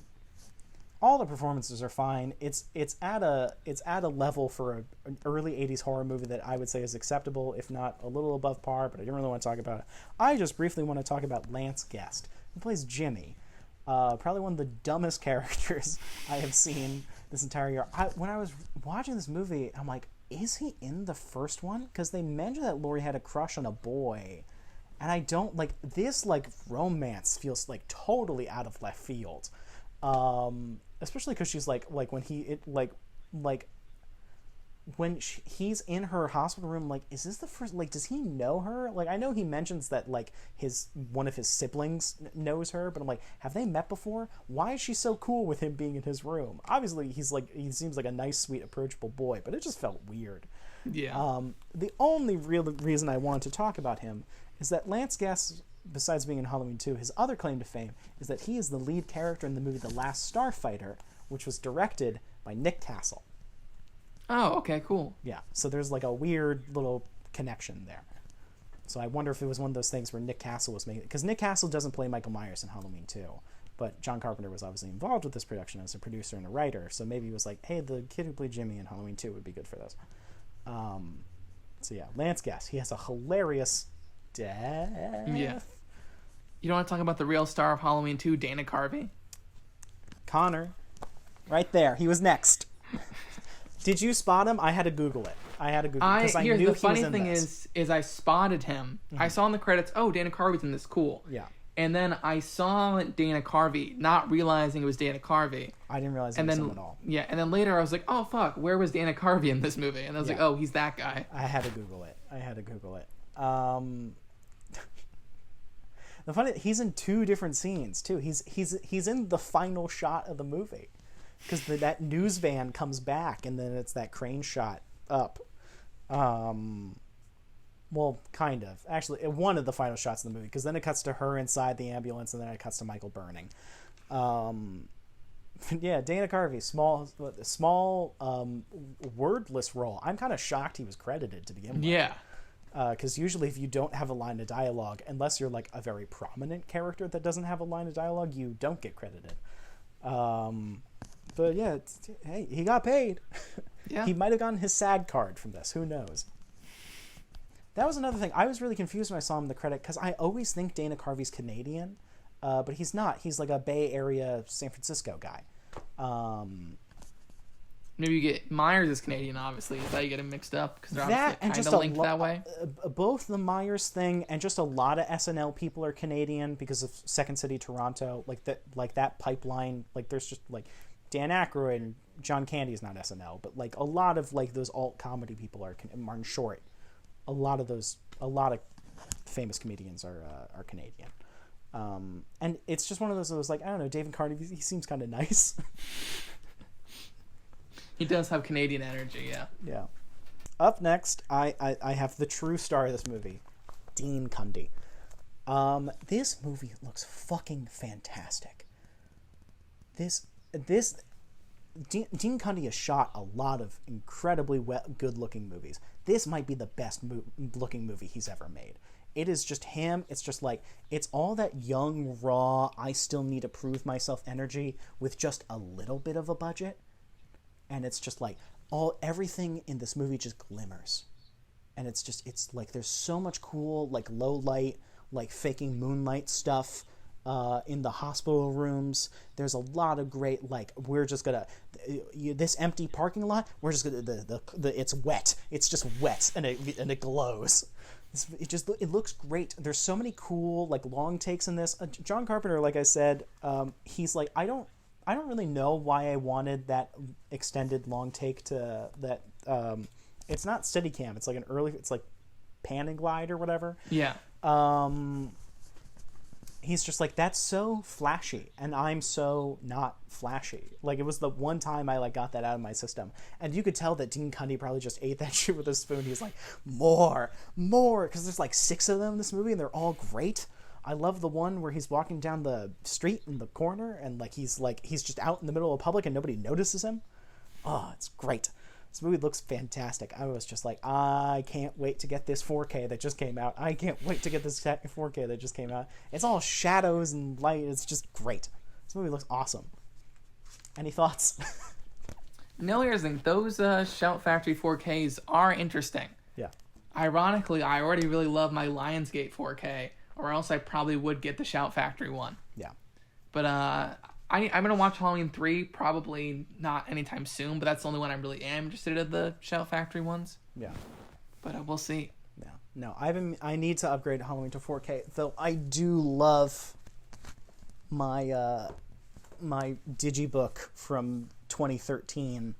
All the performances are fine. It's at a level for an early 80s horror movie that I would say is acceptable, if not a little above par, but I didn't really want to talk about it. I just briefly want to talk about Lance Guest, who plays Jimmy. Probably one of the dumbest characters I have seen this entire year. When I was watching this movie, I'm like, is he in the first one? Because they mentioned that Laurie had a crush on a boy. And I don't, like, this, like, romance feels, like, totally out of left field. Especially because she's like when he's in her hospital room, like, is this the first, like, does he know her? Like, I know he mentions that, like, one of his siblings knows her, but I'm like, have they met before? Why is she so cool with him being in his room? Obviously, he seems like a nice, sweet, approachable boy, but it just felt weird. Yeah. The only real reason I wanted to talk about him is that Lance Guest, besides being in Halloween 2, his other claim to fame is that he is the lead character in the movie The Last Starfighter, which was directed by Nick Castle. Oh, okay, cool. Yeah, so there's like a weird little connection there. So I wonder if it was one of those things where Nick Castle was making... Because Nick Castle doesn't play Michael Myers in Halloween 2, but John Carpenter was obviously involved with this production as a producer and a writer, so maybe he was like, hey, the kid who played Jimmy in Halloween 2 would be good for this. So yeah, Lance Guest. He has a hilarious death. Yeah. You don't want to talk about the real star of Halloween 2, Dana Carvey? Connor. Right there. He was next. Did you spot him? I had to Google it. Because I knew he was in this. The funny thing is I spotted him. Mm-hmm. I saw in the credits, oh, Dana Carvey's in this. Cool. Yeah. And then I saw Dana Carvey, not realizing it was Dana Carvey. I didn't realize it was him at all. Yeah, and then later I was like, oh, fuck, where was Dana Carvey in this movie? And I was like, oh, he's that guy. I had to Google it. The funny, he's in two different scenes too. He's in the final shot of the movie, because that news van comes back and then it's that crane shot up. Well, kind of. Actually, one of the final shots of the movie, because then it cuts to her inside the ambulance and then it cuts to Michael burning. Yeah, Dana Carvey, small wordless role. I'm kind of shocked he was credited to begin with. Yeah. Because usually if you don't have a line of dialogue, unless you're like a very prominent character that doesn't have a line of dialogue, you don't get credited. But yeah, hey, he got paid. Yeah. He might have gotten his SAG card from this. Who knows? That was another thing. I was really confused when I saw him in the credit, because I always think Dana Carvey's Canadian, but he's not. He's like a Bay Area, San Francisco guy. Maybe you get Myers is Canadian, obviously. Is that you get him mixed up? Because they're that and kind just of linked that way. Both the Myers thing and just a lot of SNL people are Canadian because of Second City Toronto. Like that pipeline. Like there's just like Dan Aykroyd and John Candy is not SNL, but like a lot of like those alt comedy people are Martin Short. A lot of famous comedians are Canadian. And it's just one of those like, I don't know, David Carney, he seems kind of nice. He does have Canadian energy, yeah. Yeah. Up next, I have the true star of this movie, Dean Cundey. This movie looks fucking fantastic. Dean Cundey has shot a lot of incredibly good-looking movies. This might be the best looking movie he's ever made. It is just him. It's just like, it's all that young, raw, I still need to prove myself energy with just a little bit of a budget. And it's just like, everything in this movie just glimmers. And it's like, there's so much cool, like, low light, like, faking moonlight stuff in the hospital rooms. There's a lot of great, like, we're just gonna, this empty parking lot, we're just gonna, it's wet. It's just wet, and it glows. It looks great. There's so many cool, like, long takes in this. John Carpenter, like I said, he's like, I don't really know why I wanted that extended long take to that. It's not Steadicam. It's like it's like pan and glide or whatever. Yeah. he's just like, that's so flashy, and I'm so not flashy. Like, it was the one time I like got that out of my system, and you could tell that Dean Cundy probably just ate that shit with a spoon. He's like, more, because there's like 6 of them in this movie, and they're all great. I love the one where he's walking down the street in the corner, and he's just out in the middle of public and nobody notices him. Oh, it's great. This movie looks fantastic. I was just like, I can't wait to get this 4K that just came out. I can't wait to get this 4K that just came out. It's all shadows and light. It's just great. This movie looks awesome. Any thoughts? No, here's the thing. Those Shout Factory 4Ks are interesting. Yeah. Ironically, I already really love my Lionsgate 4K, or else I probably would get the Shout Factory one. Yeah. But I'm going to watch Halloween 3, probably not anytime soon, but that's the only one I really am interested in, the Shout Factory ones. Yeah. But we'll see. Yeah. No, I need to upgrade Halloween to 4K, though I do love my my digibook from 2013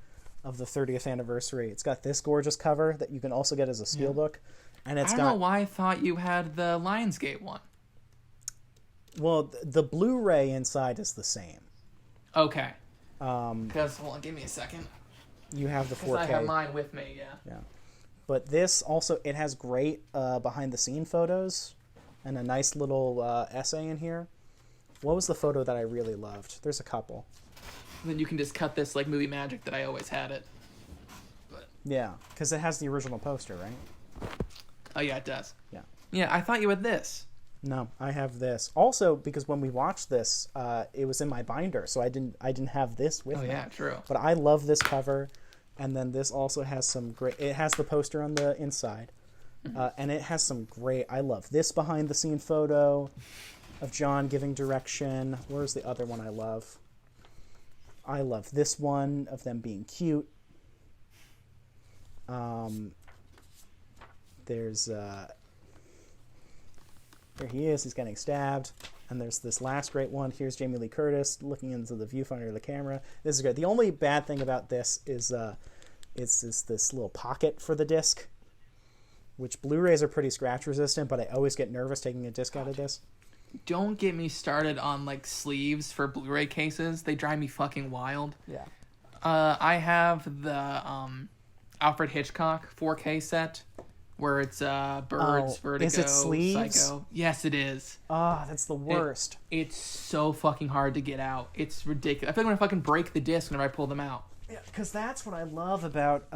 of the 30th anniversary. It's got this gorgeous cover that you can also get as a steelbook. And I don't know why I thought you had the Lionsgate one. Well, the Blu-ray inside is the same. Okay. Because, hold on, give me a second. You have the 4K. Because I have mine with me, yeah. Yeah. But this also, it has great behind-the-scene photos and a nice little essay in here. What was the photo that I really loved? There's a couple. And then you can just cut this like movie magic that I always had it. But Yeah, because it has the original poster, right? oh yeah, it does. Yeah. Yeah, I thought you had this. No, I have this. Also, because when we watched this, it was in my binder, so I didn't have this with me. Oh yeah, true. But I love this cover, and then this also has some great. It has the poster on the inside, and it has some great. I love this behind the scene photo of John giving direction. Where's the other one I love? I love this one of them being cute. There's there he is. He's getting stabbed. And there's this last great one. Here's Jamie Lee Curtis looking into the viewfinder of the camera. This is great. The only bad thing about this is this little pocket for the disc, which Blu-rays are pretty scratch resistant, but I always get nervous taking a disc out of this. Don't get me started on like sleeves for Blu-ray cases. They drive me fucking wild. Yeah. I have the Alfred Hitchcock 4K set where it's Birds, Vertigo, is it sleeves? Psycho. Yes, it is. Ah, that's the worst. It's so fucking hard to get out. It's ridiculous. I feel like I'm gonna fucking break the disc whenever I pull them out. Yeah, because that's what I love about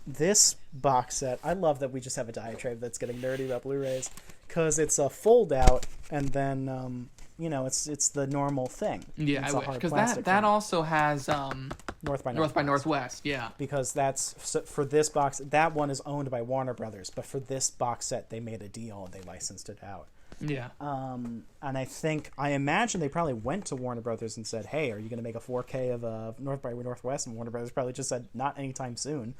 this box set. I love that we just have a diatribe that's getting nerdy about Blu-rays, because it's a fold out, and then it's the normal thing. Yeah, it's I wish, because that also has North by Northwest. Yeah, because that's for this box. That one is owned by Warner Brothers, but for this box set, they made a deal and they licensed it out. Yeah. And I imagine they probably went to Warner Brothers and said, "Hey, are you going to make a 4K of North by Northwest?" And Warner Brothers probably just said, "Not anytime soon."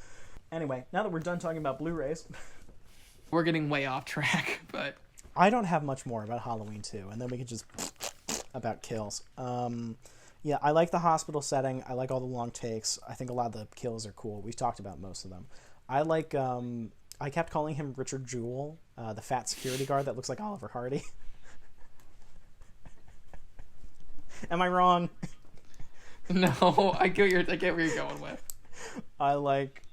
Anyway, now that we're done talking about Blu-rays, we're getting way off track, but I don't have much more about Halloween 2, and then we can just about kills. Yeah, I like the hospital setting. I like all the long takes. I think a lot of the kills are cool. We've talked about most of them. I like. I kept calling him Richard Jewell, the fat security guard that looks like Oliver Hardy. Am I wrong? No, I get where you're going with. I like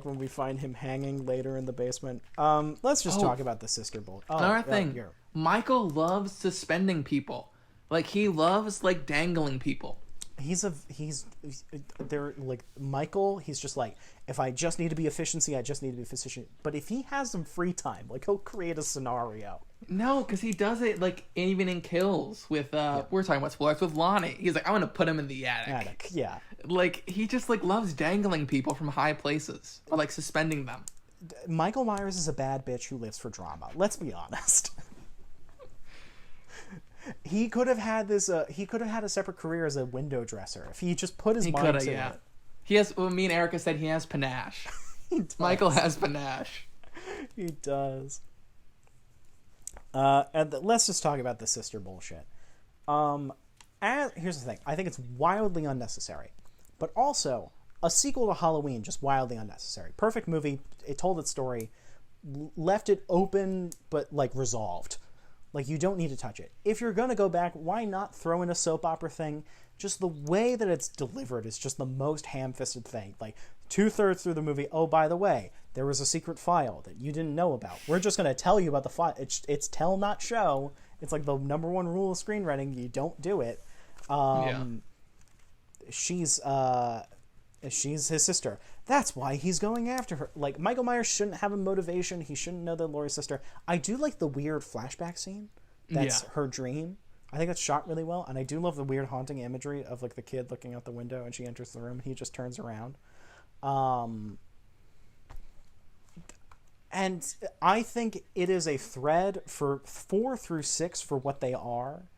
when we find him hanging later in the basement. Let's just talk about the sister bullet. Another thing, Michael loves suspending people. Like, he loves like dangling people. They're like Michael. He's just like, if I just need to be efficiency, I just need to be efficient. But if he has some free time, like, he'll create a scenario. No, because he does it like even in Kills with we're talking about spoilers with Lonnie. He's like, I want to put him in the attic. Yeah. Like, he just like loves dangling people from high places or like suspending them. Michael Myers is a bad bitch who lives for drama. Let's be honest. He could have had this. He could have had a separate career as a window dresser if he just put his mind to it. He has. Well, me and Erica said he has panache. Michael has panache. He does. And let's just talk about the sister bullshit. Here's the thing. I think it's wildly unnecessary, but also a sequel to Halloween just wildly unnecessary. Perfect movie. It told its story, left it open, but like resolved. Like, you don't need to touch it. If you're going to go back, why not throw in a soap opera thing? Just the way that it's delivered is just the most ham-fisted thing. Like, 2/3 through the movie, oh, by the way, there was a secret file that you didn't know about. We're just going to tell you about the file. It's tell, not show. It's like the number one rule of screenwriting. You don't do it. She's his sister. That's why he's going after her. Like, Michael Myers shouldn't have a motivation. He shouldn't know that Laurie's sister. I do like the weird flashback scene. That's her dream. I think that's shot really well. And I do love the weird haunting imagery of, like, the kid looking out the window and she enters the room and he just turns around. And I think it is a thread for 4 through 6 for what they are.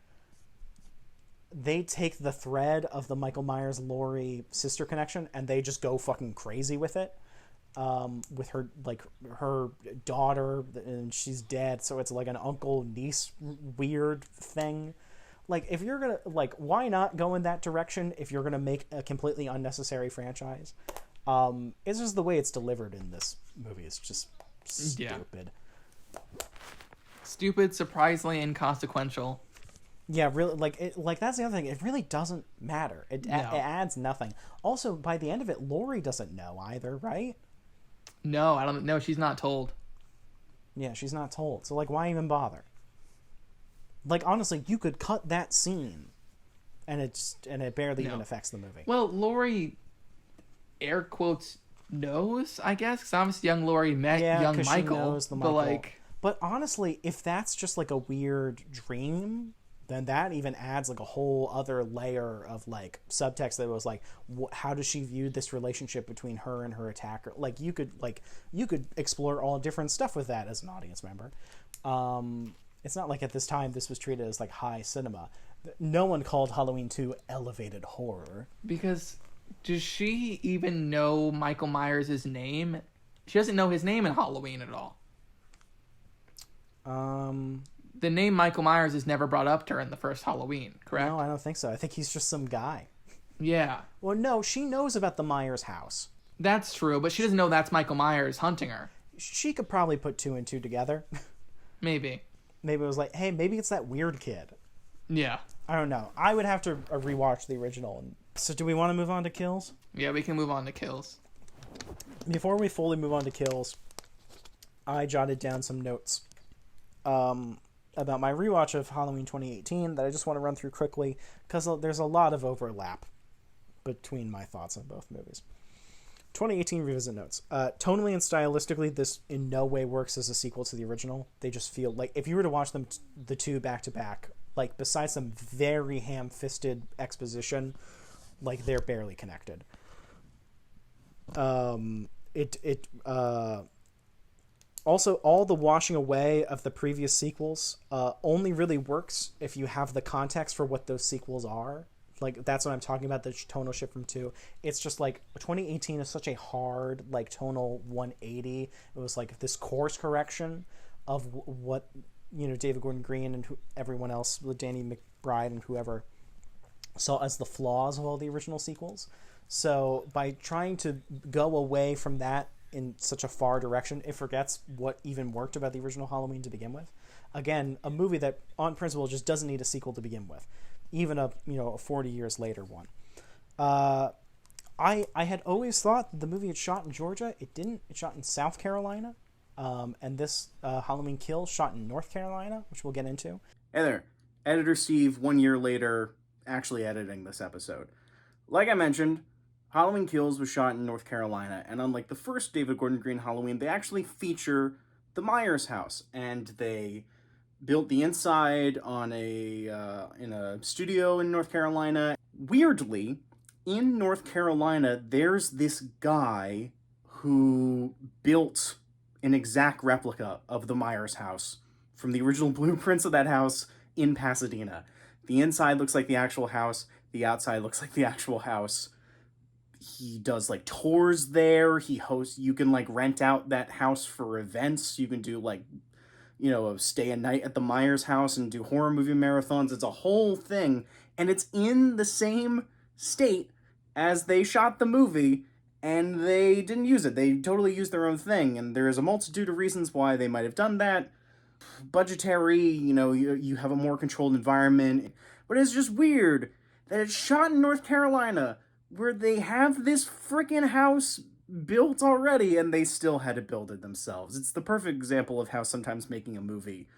They take the thread of the Michael Myers Laurie sister connection and they just go fucking crazy with it. With her, like, her daughter, and she's dead, so it's like an uncle niece weird thing. Like, if you're gonna, like, why not go in that direction if you're gonna make a completely unnecessary franchise? It's just the way it's delivered in this movie. It's just stupid. Stupid, surprisingly inconsequential. Yeah, really, like that's the other thing. It really doesn't matter. It adds nothing. Also, by the end of it, Laurie doesn't know either, right? No, I don't know. She's not told. Yeah, she's not told. So, like, why even bother? Like, honestly, you could cut that scene, and it barely even affects the movie. Well, Laurie, air quotes, knows, I guess, because obviously young Laurie met young Michael. She knows the Michael. But honestly, if that's just like a weird dream, then that even adds like a whole other layer of like subtext that was like, how does she view this relationship between her and her attacker? Like, you could explore all different stuff with that as an audience member. It's not like at this time this was treated as like high cinema. No one called Halloween 2 elevated horror. Because does she even know Michael Myers' name? She doesn't know his name in Halloween at all. The name Michael Myers is never brought up during the first Halloween, correct? No, I don't think so. I think he's just some guy. Yeah. Well, no, she knows about the Myers house. That's true, but she doesn't know that's Michael Myers hunting her. She could probably put 2 and 2 together. Maybe it was like, hey, maybe it's that weird kid. Yeah. I don't know. I would have to rewatch the original. So do we want to move on to kills? Yeah, we can move on to kills. Before we fully move on to kills, I jotted down some notes about my rewatch of Halloween 2018 that I just want to run through quickly because there's a lot of overlap between my thoughts on both movies. 2018 revisit notes. Tonally and stylistically, this in no way works as a sequel to the original. They just feel like if you were to watch them, the two back to back, like besides some very ham-fisted exposition, like they're barely connected. Also, all the washing away of the previous sequels only really works if you have the context for what those sequels are. Like, that's what I'm talking about, the tonal shift from 2. It's just, like, 2018 is such a hard, like, tonal 180. It was, like, this course correction of what, you know, David Gordon Green and everyone else, Danny McBride and whoever, saw as the flaws of all the original sequels. So, by trying to go away from that in such a far direction, it forgets what even worked about the original Halloween to begin with. Again, a movie that, on principle, just doesn't need a sequel to begin with. Even a 40 years later one. I had always thought that the movie had shot in Georgia. It didn't. It shot in South Carolina. And this Halloween Kills shot in North Carolina, which we'll get into. Hey there. Editor Steve, 1 year later, actually editing this episode. Like I mentioned, Halloween Kills was shot in North Carolina, and unlike the first David Gordon Green Halloween, they actually feature the Myers house, and they built the inside on in a studio in North Carolina. Weirdly, in North Carolina, there's this guy who built an exact replica of the Myers house from the original blueprints of that house in Pasadena. The inside looks like the actual house. The outside looks like the actual house. He does, like, tours there. He hosts... You can, like, rent out that house for events. You can do, like, you know, stay a night at the Myers house and do horror movie marathons. It's a whole thing. And it's in the same state as they shot the movie, and they didn't use it. They totally used their own thing, and there is a multitude of reasons why they might have done that. budgetary, you have a more controlled environment. But it's just weird that it's shot in North Carolina, where they have this freaking house built already, and they still had to build it themselves. It's the perfect example of how sometimes making a movie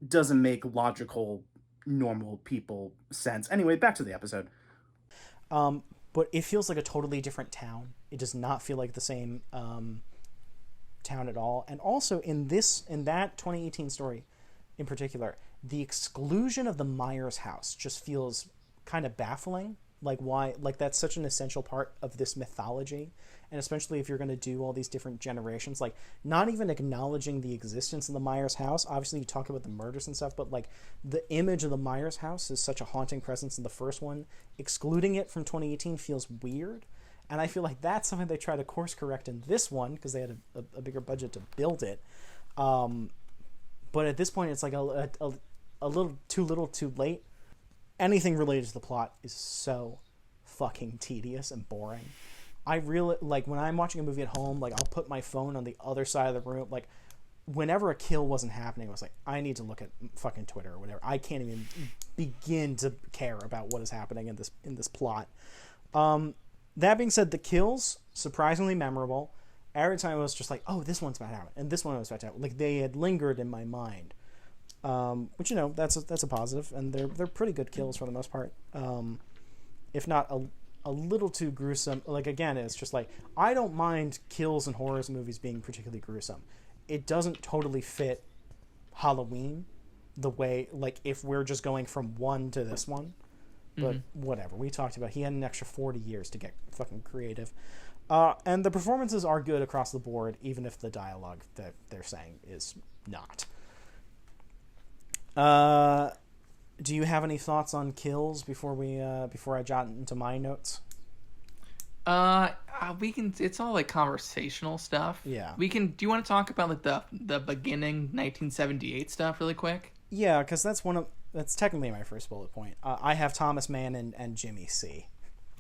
doesn't make logical, normal people sense. Anyway, back to the episode. But it feels like a totally different town. It does not feel like the same town at all. And also in that 2018 story in particular, the exclusion of the Myers house just feels kind of baffling. Like, why? Like, that's such an essential part of this mythology. And especially if you're going to do all these different generations, like, not even acknowledging the existence of the Myers house. Obviously, you talk about the murders and stuff, but, like, the image of the Myers house is such a haunting presence in the first one. Excluding it from 2018 feels weird. And I feel like that's something they try to course correct in this one, because they had a bigger budget to build it. But at this point, it's like a little too late. Anything related to the plot is so fucking tedious and boring. I really, like, when I'm watching a movie at home, like, I'll put my phone on the other side of the room. Like, whenever a kill wasn't happening, I was like, I need to look at fucking Twitter or whatever. I can't even begin to care about what is happening in this plot. That being said, the kills, surprisingly memorable. Every time I was just like, oh, this one's about to happen, and this one was about to happen. Like, they had lingered in my mind. Which, that's a positive, and they're pretty good kills for the most part. If not a little too gruesome. Like, again, it's just like, I don't mind kills in horror movies being particularly gruesome. It doesn't totally fit Halloween the way, like, if we're just going from one to this one. But whatever. We talked about, he had an extra 40 years to get fucking creative. And the performances are good across the board, even if the dialogue that they're saying is not. Do you have any thoughts on kills before I jot into my notes? We can. It's all like conversational stuff. Yeah. We can. Do you want to talk about like the beginning 1978 stuff really quick? Yeah, because that's technically my first bullet point. I have Thomas Mann and Jimmy C.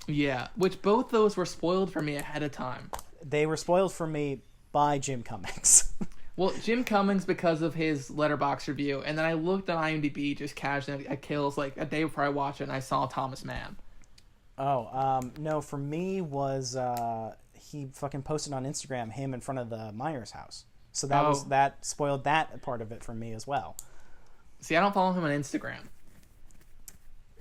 Yeah, which both those were spoiled for me ahead of time. They were spoiled for me by Jim Cummings. Well, Jim Cummings because of his Letterboxd review, and then I looked on IMDb just casually at kills like a day before I watched it, and I saw Thomas Mann. Oh, no, for me was he fucking posted on Instagram him in front of the Myers house. So that spoiled that part of it for me as well. See, I don't follow him on Instagram.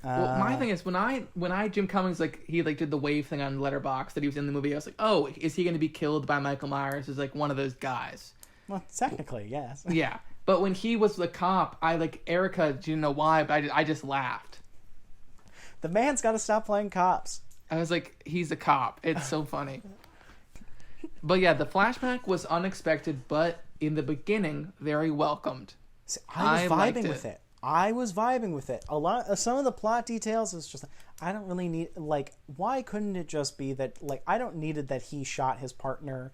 Well, my thing is when I Jim Cummings he did the wave thing on Letterboxd that he was in the movie. I was like, oh, is he going to be killed by Michael Myers? Is like one of those guys. Well, technically, yes. Yeah, but when he was the cop, Erica didn't know why, but I just laughed. The man's got to stop playing cops. I was like, he's a cop. It's so funny. But yeah, the flashback was unexpected, but in the beginning, very welcomed. See, I was vibing with it. I was vibing with it. Some of the plot details is just, I don't really need, why couldn't it just be that, I don't need it that he shot his partner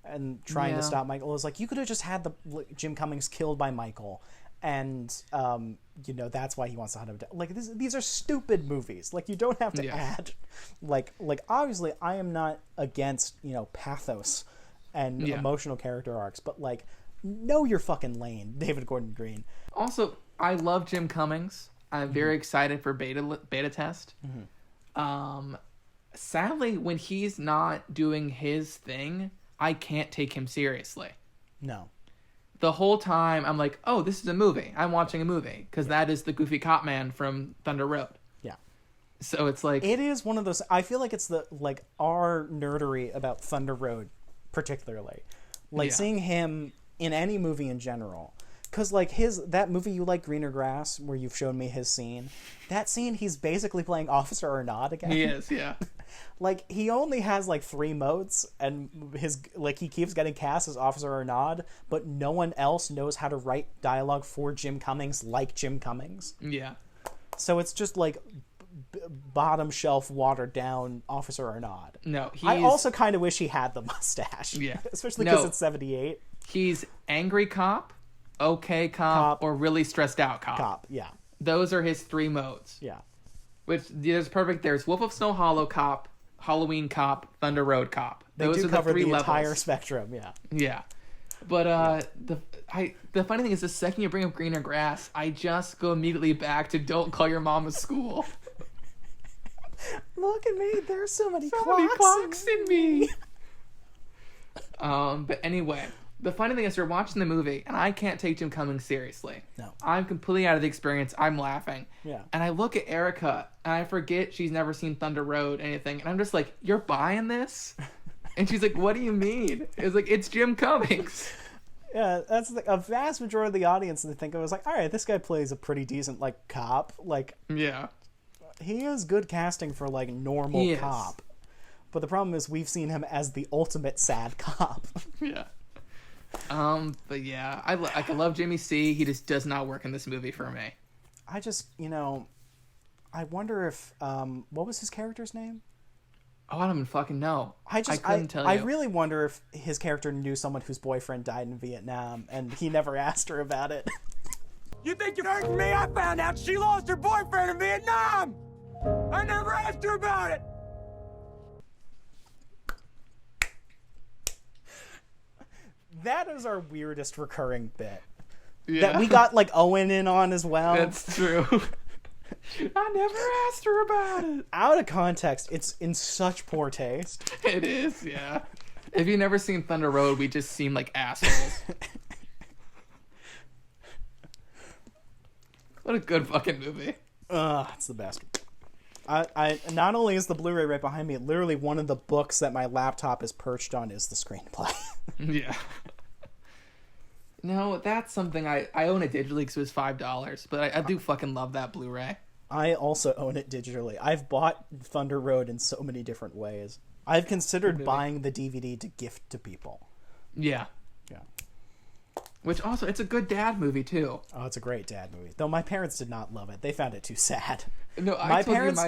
and trying to stop Michael. It was like, you could have just had Jim Cummings killed by Michael, and that's why he wants to hunt him down. These are stupid movies. You don't have to add obviously I am not against pathos and emotional character arcs, but know your fucking lane, David Gordon Green. Also, I love Jim Cummings. I'm very excited for beta test. Sadly, when he's not doing his thing, I can't take him seriously. No. The whole time, I'm like, oh, this is a movie. I'm watching a movie. Because that is the goofy cop man from Thunder Road. Yeah. So it's like... It is one of those... I feel like it's our nerdery about Thunder Road, particularly. Seeing him in any movie in general... Because, that movie you like, Greener Grass, where you've shown me his scene, that scene, he's basically playing Officer Arnaud again. He is, yeah. He only has, 3 modes, and he keeps getting cast as Officer Arnaud, but no one else knows how to write dialogue for Jim Cummings like Jim Cummings. Yeah. So it's just, bottom shelf, watered down Officer Arnaud. No, I also kind of wish he had the mustache. Yeah. Especially because it's 78. He's angry cop, okay cop, or really stressed out cop. Yeah. Those are his 3 modes. Yeah. Which is perfect. There's Wolf of Snow Hollow cop, Halloween cop, Thunder Road cop. Those are cover the entire spectrum, yeah. Yeah. But the funny thing is, the second you bring up greener grass, I just go immediately back to "Don't call your mom a school." Look at me. There's so many clocks in me. But anyway, the funny thing is, we're watching the movie, and I can't take Jim Cummings seriously. No. I'm completely out of the experience. I'm laughing. Yeah. And I look at Erica, and I forget she's never seen Thunder Road, anything. And I'm just like, "You're buying this?" And she's like, "What do you mean?" It's like, "It's Jim Cummings." Yeah, that's a vast majority of the audience. And they think I was like, all right, this guy plays a pretty decent like cop. Like, Yeah. he is good casting for like normal He is. cop. But the problem is we've seen him as the ultimate sad cop. Yeah. But yeah, I love Jimmy C. He just does not work in this movie for me. I just, I wonder if what was his character's name? Oh, I don't even fucking know. I couldn't tell you. I really wonder if his character knew someone whose boyfriend died in Vietnam and he never asked her about it. You think you're hurting me? I found out she lost her boyfriend in Vietnam! I never asked her about it! That is our weirdest recurring bit. Yeah. That we got like Owen in on as well. That's true. I never asked her about it. Out of context, it's in such poor taste. It is, yeah. If you've never seen Thunder Road, we just seem like assholes. What a good fucking movie. It's the best. I not only is the Blu-ray right behind me, literally one of the books that my laptop is perched on is the screenplay. Yeah. No, that's something I own it digitally because it was $5, but I do fucking love that Blu-ray. I also own it digitally. I've bought Thunder Road in so many different ways. I've considered buying the DVD to gift to people. Yeah. Yeah. Which also, it's a good dad movie too. Oh, it's a great dad movie. Though my parents did not love it. They found it too sad. No, My parents.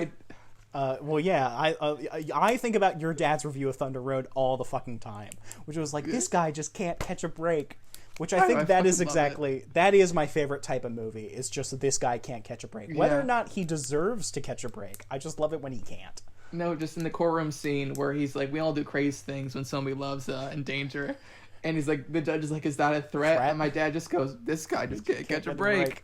Well, yeah, I think about your dad's review of Thunder Road all the fucking time, which was like, this guy just can't catch a break. Which I think that is exactly, that is my favorite type of movie, is just that this guy can't catch a break. Whether or not he deserves to catch a break, I just love it when he can't. No, just in the courtroom scene where he's like, we all do crazy things when somebody loves in danger. And he's like, the judge is like, is that a threat? And my dad just goes, this guy just can't catch a break.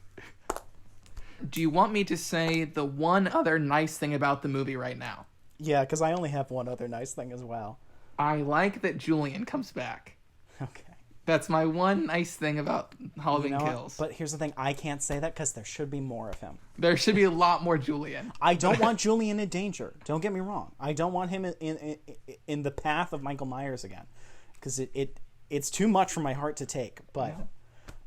Do you want me to say the one other nice thing about the movie right now? Yeah, because I only have one other nice thing as well. I like that Julian comes back. Okay. That's my one nice thing about Halloween Kills. But here's the thing, I can't say that because there should be more of him. There should be a lot more Julian. I don't want Julian in danger. Don't get me wrong. I don't want him in the path of Michael Myers again, because it's too much for my heart to take. But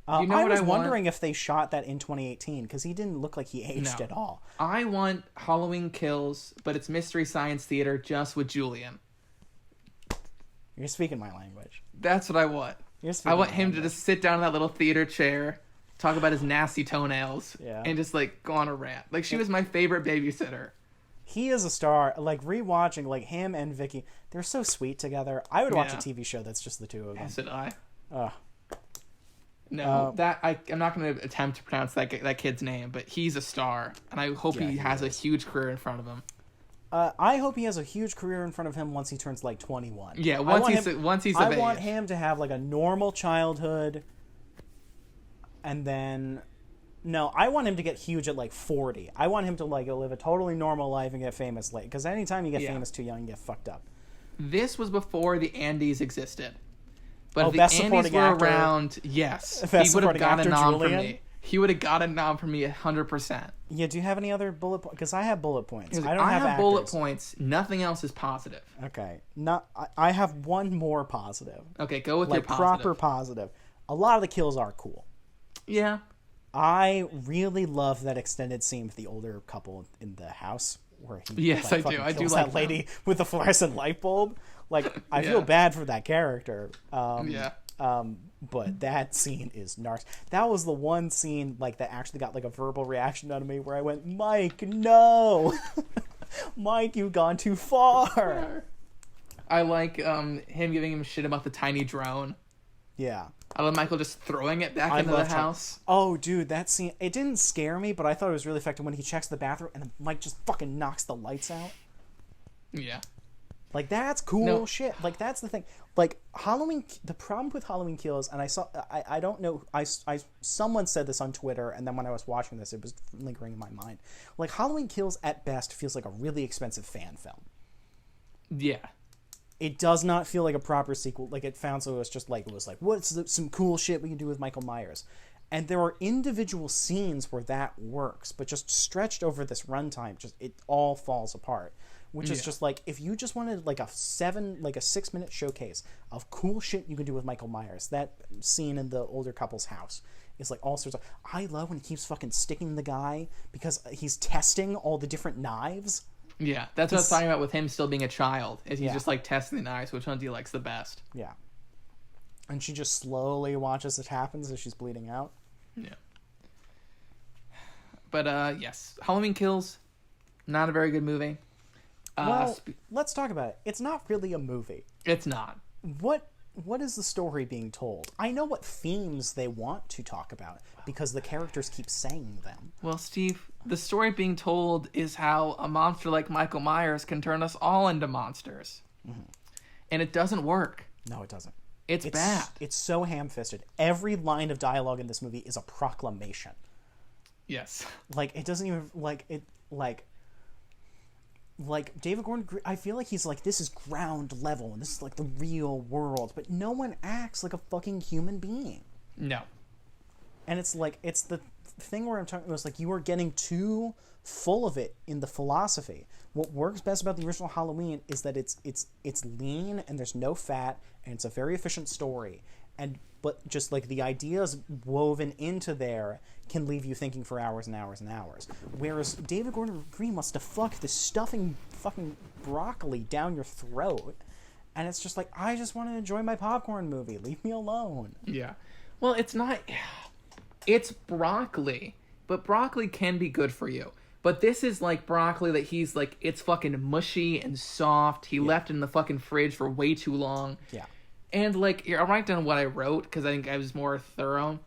You know I what was I want? wondering if they shot that in 2018 because he didn't look like he aged No. at all. I want Halloween Kills, but it's Mystery Science Theater just with Julian. You're speaking my language. That's what I want. I want him to just sit down in that little theater chair, talk about his nasty toenails, and just like go on a rant. Like, she was my favorite babysitter. He is a star. Like, rewatching, like, him and Vicky, they're so sweet together. I would watch a TV show that's just the two of them. As did I. Ugh. No, I'm not going to attempt to pronounce that kid's name, but he's a star, and I hope he has a huge career in front of him. I hope he has a huge career in front of him once he turns like 21. Yeah, once he's of age. I want him to have like a normal childhood, and then I want him to get huge at like 40. I want him to like live a totally normal life and get famous late. Because anytime you get famous too young, you get fucked up. This was before the Andys existed. But if the best Andys were actor, around, yes, best he would have got a nom Julian? from me. He would have got a nom from me 100%. Yeah, do you have any other bullet points? Because I have bullet points. I don't I have actors. bullet points. Nothing else is positive. Okay. I have one more positive. Okay, go with like your positive. proper positive. A lot of the kills are cool. Yeah. I really love that extended scene with the older couple in the house where he Yes, like, I do. I do kills like that lady with the fluorescent light bulb. Like, I feel bad for that character. But that scene is gnarly. That was the one scene like that actually got like a verbal reaction out of me where I went, Mike, no. Mike, you've gone too far. I like him giving him shit about the tiny drone. Yeah. I love Michael just throwing it back into the house. Oh, dude, that scene, it didn't scare me, but I thought it was really effective when he checks the bathroom and Mike just fucking knocks the lights out. Yeah. Like, that's cool No. shit. Like, that's the thing. Like, Halloween, the problem with Halloween Kills, and I don't know, someone said this on Twitter, and then when I was watching this, it was lingering in my mind. Like, Halloween Kills, at best, feels like a really expensive fan film. Yeah. It does not feel like a proper sequel. Like, it found, so it was like, what's some cool shit we can do with Michael Myers? And there are individual scenes where that works, but just stretched over this runtime, it all falls apart. Which is just like, if you just wanted like a 6-minute showcase of cool shit you can do with Michael Myers, that scene in the older couple's house is like all sorts of. I love when he keeps fucking sticking the guy because he's testing all the different knives. Yeah, that's what I was talking about with him still being a child. Is he's Yeah. just like testing the knives, which one do you like's the best? Yeah. And she just slowly watches it happens as she's bleeding out. Yeah. But yes, Halloween Kills, not a very good movie. Well, let's talk about it. It's not really a movie. It's not. What is the story being told? I know what themes they want to talk about because the characters keep saying them. Well, Steve, the story being told is how a monster like Michael Myers can turn us all into monsters. Mm-hmm. And it doesn't work. No, it doesn't. It's bad. It's so ham-fisted. Every line of dialogue in this movie is a proclamation. Yes. Like, it doesn't even, like David Gordon, I feel like he's like, this is ground level and this is like the real world, but no one acts like a fucking human being. No. And it's like, it's the thing where I'm talking about, it's like you are getting too full of it in the philosophy. What works best about the original Halloween is that it's lean and there's no fat and it's a very efficient story. But just like the ideas woven into there can leave you thinking for hours and hours and hours. Whereas David Gordon Green wants to fuck this stuffing fucking broccoli down your throat. And it's just like, I just want to enjoy my popcorn movie. Leave me alone. Yeah. Well, it's not... It's broccoli. But broccoli can be good for you. But this is like broccoli that he's like, it's fucking mushy and soft. He left it in the fucking fridge for way too long. Yeah. And, like, I'll write down what I wrote, because I think I was more thorough.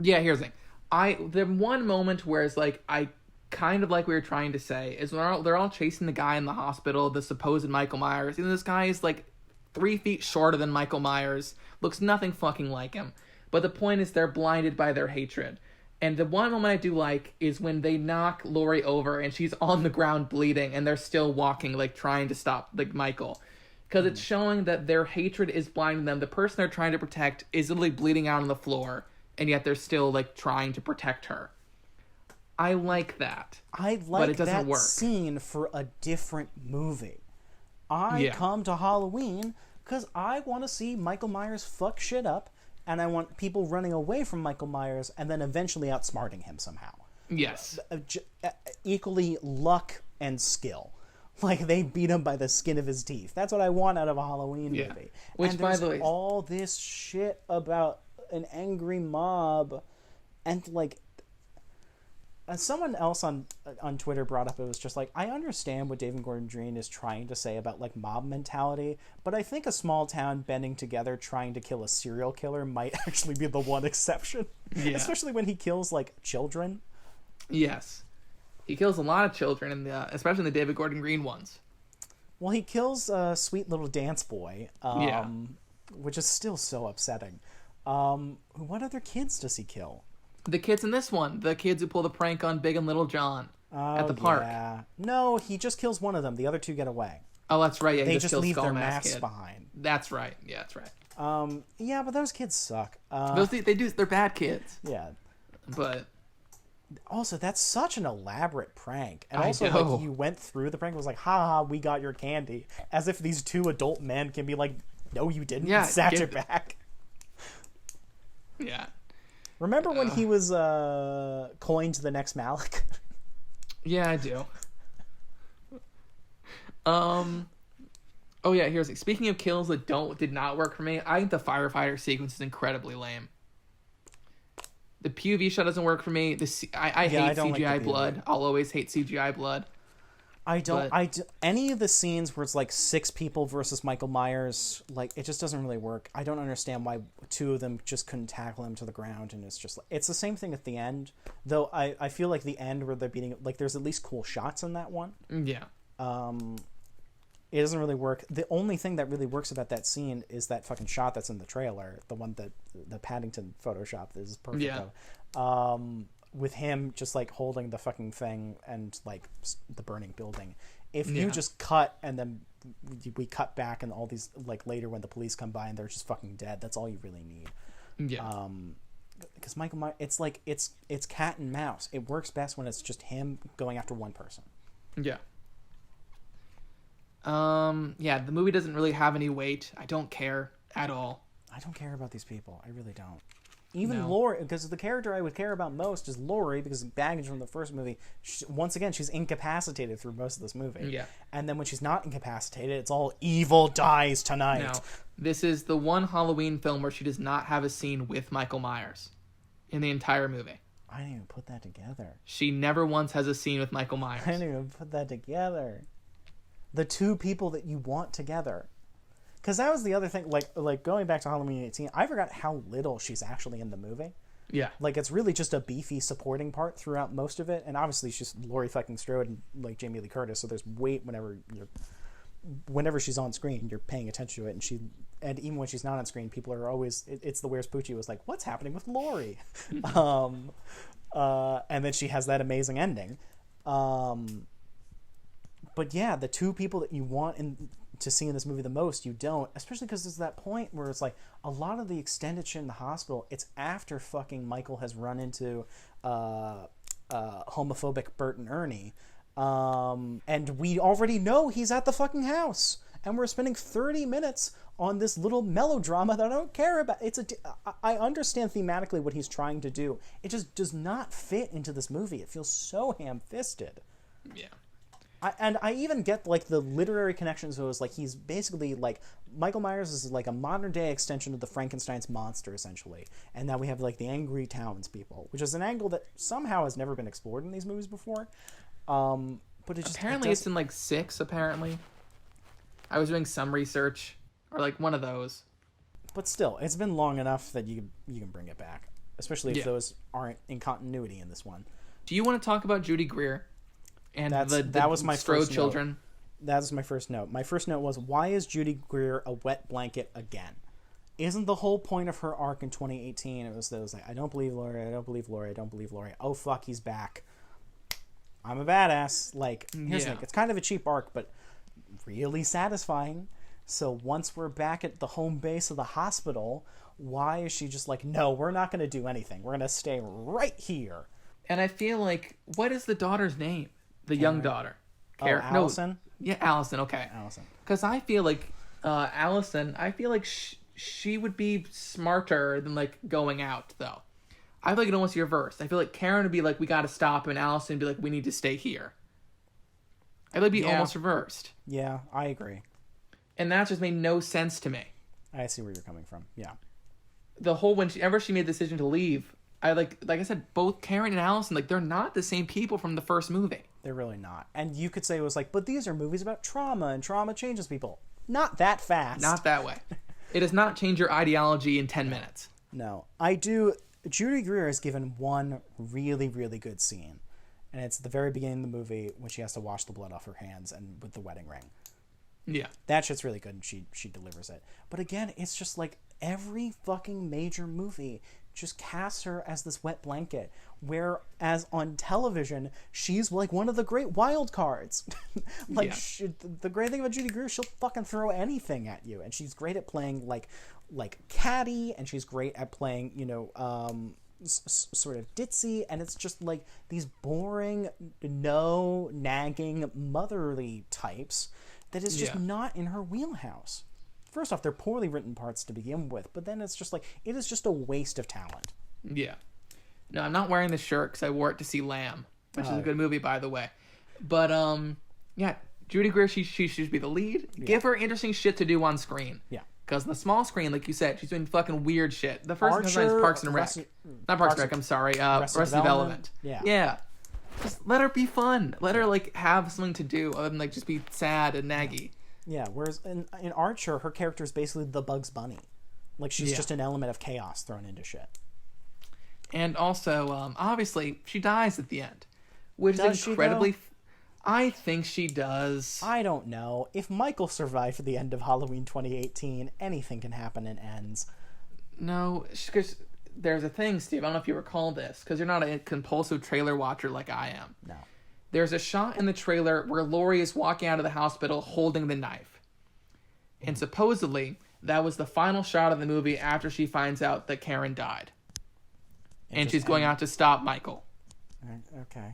Yeah, here's the thing. The one moment where it's, like, I kind of like we were trying to say, is when they're all chasing the guy in the hospital, the supposed Michael Myers. And this guy is, like, 3 feet shorter than Michael Myers. Looks nothing fucking like him. But the point is they're blinded by their hatred. And the one moment I do like is when they knock Lori over, and she's on the ground bleeding, and they're still walking, like, trying to stop, like, Michael. Because it's showing that their hatred is blinding them. The person they're trying to protect is literally bleeding out on the floor, and yet they're still, like, trying to protect her. I like that. But it doesn't that work. Scene for a different movie. I come to Halloween because I want to see Michael Myers fuck shit up, and I want people running away from Michael Myers and then eventually outsmarting him somehow. Yes. Equally luck and skill. Like, they beat him by the skin of his teeth. That's what I want out of a Halloween movie. Which, and by there's the way, all this shit about an angry mob, and like, someone else on Twitter brought up, it was just like, I understand what David Gordon Green is trying to say about like mob mentality, but I think a small town banding together trying to kill a serial killer might actually be the one exception. Yeah. Especially when he kills like children. Yes. He kills a lot of children, in the, especially in the David Gordon Green ones. Well, he kills Sweet Little Dance Boy, which is still so upsetting. What other kids does he kill? The kids in this one. The kids who pull the prank on Big and Little John at the park. Yeah. No, he just kills one of them. The other two get away. Oh, that's right. Yeah, they he just kills leave their Skull Mask masks kid. behind. That's right. Yeah, that's right. Yeah, but those kids suck. They're bad kids. Yeah. But... Also, that's such an elaborate prank. And I also, know. like, you went through the prank, it was like, ha, we got your candy. As if these two adult men can be like, no, you didn't. Yeah, and snatch it back. Yeah. Remember when he was coined the next Malik? Yeah, I do. Oh yeah, here's it. Speaking of kills that did not work for me, I think the firefighter sequence is incredibly lame. The POV shot doesn't work for me. I hate CGI like blood. I'll always hate CGI blood. Any of the scenes where it's like 6 people versus Michael Myers, like, it just doesn't really work. I don't understand why 2 of them just couldn't tackle him to the ground, and it's just like, it's the same thing at the end, though I feel like the end where they're beating, like, there's at least cool shots in that one. Yeah. It doesn't really work. The only thing that really works about that scene is that fucking shot that's in the trailer, the one that the Paddington Photoshop is perfect. Yeah. With him just like holding the fucking thing and like the burning building. If you just cut and then we cut back and all these like later when the police come by and they're just fucking dead, that's all you really need. Yeah. Because Michael Myers, it's like it's cat and mouse. It works best when it's just him going after one person. Yeah. Yeah, the movie doesn't really have any weight. I don't care at all. I don't care about these people. I really don't. Even No. Laurie, because the character I would care about most is Laurie, because baggage from the first movie. Once again, she's incapacitated through most of this movie. Yeah. And then when she's not incapacitated, it's all evil dies tonight. No, this is the one Halloween film where she does not have a scene with Michael Myers in the entire movie. I didn't even put that together. She never once has a scene with Michael I Myers. didn't even put that together. The two people that you want together. Because that was the other thing, like going back to Halloween 18, I forgot how little she's actually in the movie. Yeah. Like, it's really just a beefy supporting part throughout most of it. And obviously, she's Laurie fucking Strode and, like, Jamie Lee Curtis. So there's weight whenever she's on screen, you're paying attention to it. And even when she's not on screen, people are always... It's the Where's Poochie was like, what's happening with Laurie? And then she has that amazing ending. But yeah, the two people that you want to see in this movie the most, you don't, especially because there's that point where it's like a lot of the extended shit in the hospital, it's after fucking Michael has run into homophobic Bert and Ernie, and we already know he's at the fucking house, and we're spending 30 minutes on this little melodrama that I don't care about. I understand thematically what he's trying to do. It just does not fit into this movie. It feels so ham-fisted. Yeah. I even get like the literary connections. So it was like he's basically like Michael Myers is like a modern day extension of the Frankenstein's monster essentially, and now we have like the angry townspeople, which is an angle that somehow has never been explored in these movies before. But it just Apparently it's in like 6. Apparently, I was doing some research or like one of those. But still, it's been long enough that you can bring it back, especially if those aren't in continuity in this one. Do you want to talk about Judy Greer? And that was my Strode first children. That was my first note. My first note was, why is Judy Greer a wet blanket again? Isn't the whole point of her arc in 2018? It was like, I don't believe Laurie. I don't believe Laurie. I don't believe Laurie. Oh fuck, he's back. I'm a badass. Like, here's the thing. It's kind of a cheap arc, but really satisfying. So once we're back at the home base of the hospital, why is she just like, no, we're not going to do anything. We're going to stay right here. And I feel like, what is the daughter's name? The young daughter. Allison? No, yeah, Allison, okay. Allison. Because I feel like Allison, I feel like she would be smarter than, like, going out, though. I feel like it almost reversed. I feel like Karen would be like, we gotta stop, and Allison would be like, we need to stay here. I feel like it'd be almost reversed. Yeah, I agree. And that just made no sense to me. I see where you're coming from, yeah. The whole, whenever she made the decision to leave, like I said, both Karen and Allison, like, they're not the same people from the first movie. They're really not. And you could say it was like, but these are movies about trauma, and trauma changes people. Not that fast. Not that way. It does not change your ideology in 10 minutes. No. Judy Greer is given one really, really good scene. And it's at the very beginning of the movie when she has to wash the blood off her hands and with the wedding ring. Yeah. That shit's really good, and she delivers it. But again, it's just like every fucking major movie just casts her as this wet blanket, whereas on television she's like one of the great wild cards. The great thing about Judy Greer, she'll fucking throw anything at you, and she's great at playing like catty, and she's great at playing sort of ditzy, and it's just like these boring, nagging motherly types that is just not in her wheelhouse. First off, they're poorly written parts to begin with, but then it's just like, it is just a waste of talent. Yeah. No, I'm not wearing this shirt because I wore it to see Lamb, which is a good movie, by the way. But, yeah, Judy Greer, she should be the lead. Yeah. Give her interesting shit to do on screen. Yeah. Because on the small screen, like you said, she's doing fucking weird shit. The first one is Parks and Rec. Not Parks and Rec, I'm sorry. Arrested Development. Yeah. Yeah. Just let her be fun. Let her, like, have something to do other than, like, just be sad and naggy. Yeah, whereas in Archer, her character is basically the Bugs Bunny. Like, she's just an element of chaos thrown into shit. And also, obviously, she dies at the end. Which Does is incredibly... I think she does. I don't know. If Michael survived the end of Halloween 2018, anything can happen in Ends. No, because there's a thing, Steve. I don't know if you recall this, because you're not a compulsive trailer watcher like I am. No. There's a shot in the trailer where Laurie is walking out of the hospital holding the knife. And supposedly, that was the final shot of the movie after she finds out that Karen died. And she's going out to stop Michael. Okay.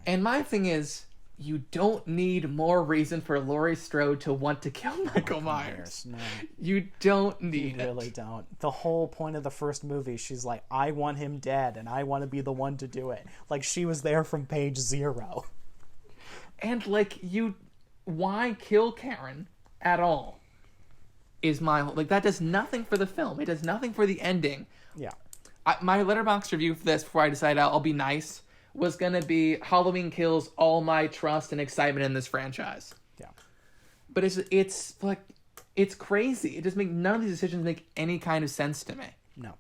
And my thing is, you don't need more reason for Laurie Strode to want to kill Michael Myers. No. You don't need You really don't. The whole point of the first movie, she's like, I want him dead, and I want to be the one to do it. Like, she was there from page 0. And, like, why kill Karen at all? Is my... Like, that does nothing for the film. It does nothing for the ending. Yeah. My Letterboxd review for this, before I decide I'll be nice, was going to be Halloween kills all my trust and excitement in this franchise. Yeah. But it's like, it's crazy. It just none of these decisions make any kind of sense to me. No.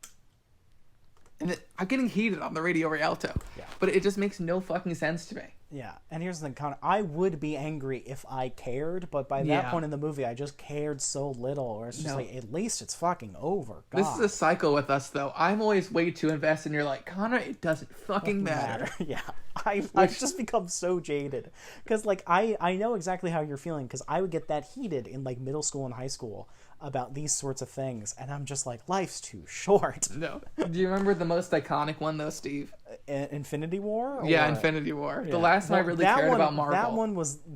And I'm getting heated on the Radio Rialto. Yeah. But it just makes no fucking sense to me. Yeah, and here's the thing, Connor. I would be angry if I cared, but by that point in the movie, I just cared so little. Or it's just like, at least it's fucking over. God. This is a cycle with us, though. I'm always way too invested, and you're like, Connor, it doesn't fucking matter. Yeah, I've just become so jaded. Because, like, I know exactly how you're feeling, because I would get that heated in, like, middle school and high school about these sorts of things, and I'm just like, life's too short. No. Do you remember the most iconic one, though, Steve? Infinity War? Yeah, Infinity War. Yeah. The last time I really cared about Marvel.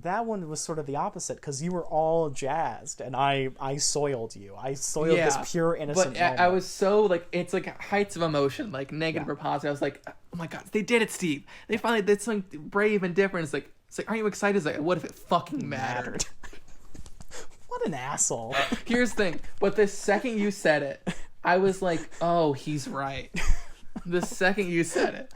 That one was sort of the opposite, because you were all jazzed, and I soiled you. I soiled this pure innocent moment. I was so, like, it's like heights of emotion, like negative or positive. I was like, oh my god, they did it, Steve. They finally did something brave and different. It's like, aren't you excited? It's like, what if it fucking mattered? What an asshole. Here's the thing, but the second you said it, I was like, oh, he's right. The second you said it.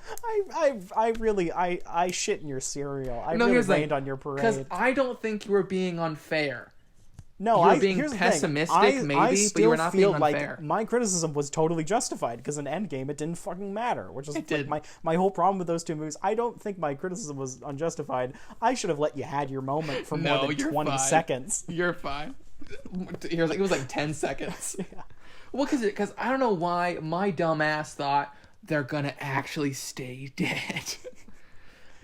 I shit in your cereal. I really rained on your parade. Because I don't think you were being unfair. No, you were being pessimistic, maybe, but you were not being unfair. Like my criticism was totally justified, because in Endgame it didn't fucking matter, which is like my whole problem with those two movies. I don't think my criticism was unjustified. I should have let you had your moment for more than 20 seconds. You're fine. It was like 10 seconds. Yeah. Well, because I don't know why my dumb ass thought they're gonna actually stay dead.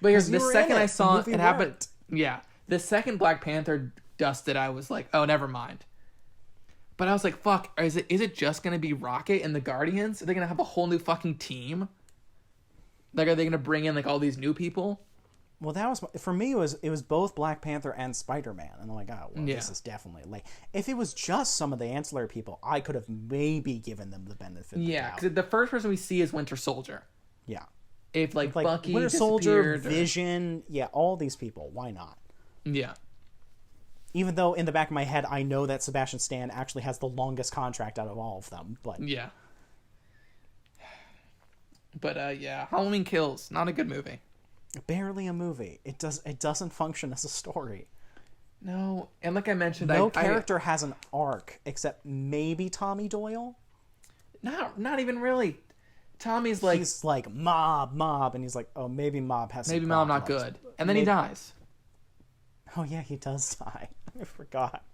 But here's the second I saw it happen. Yeah, the second Black Panther dusted, I was like, oh, never mind. But I was like, fuck, is it just gonna be Rocket and the Guardians? Are they gonna have a whole new fucking team? Like, are they gonna bring in like all these new people? Well, that was for me. It was both Black Panther and Spider-Man, and I'm like, oh, well, this is definitely like, if it was just some of the ancillary people, I could have maybe given them the benefit. Yeah, because the first person we see is Winter Soldier. Yeah, if like Bucky, Winter Soldier, Vision, all these people. Why not? Yeah. Even though in the back of my head, I know that Sebastian Stan actually has the longest contract out of all of them, but yeah. But Halloween Kills, not a good movie. Barely a movie. It doesn't function as a story. No, and like I mentioned, no character has an arc except maybe Tommy Doyle. Not even really. Tommy's like, he's like mob, and he's like, oh, maybe mob has maybe mob not good, and then he dies. Oh yeah, he does die. I forgot.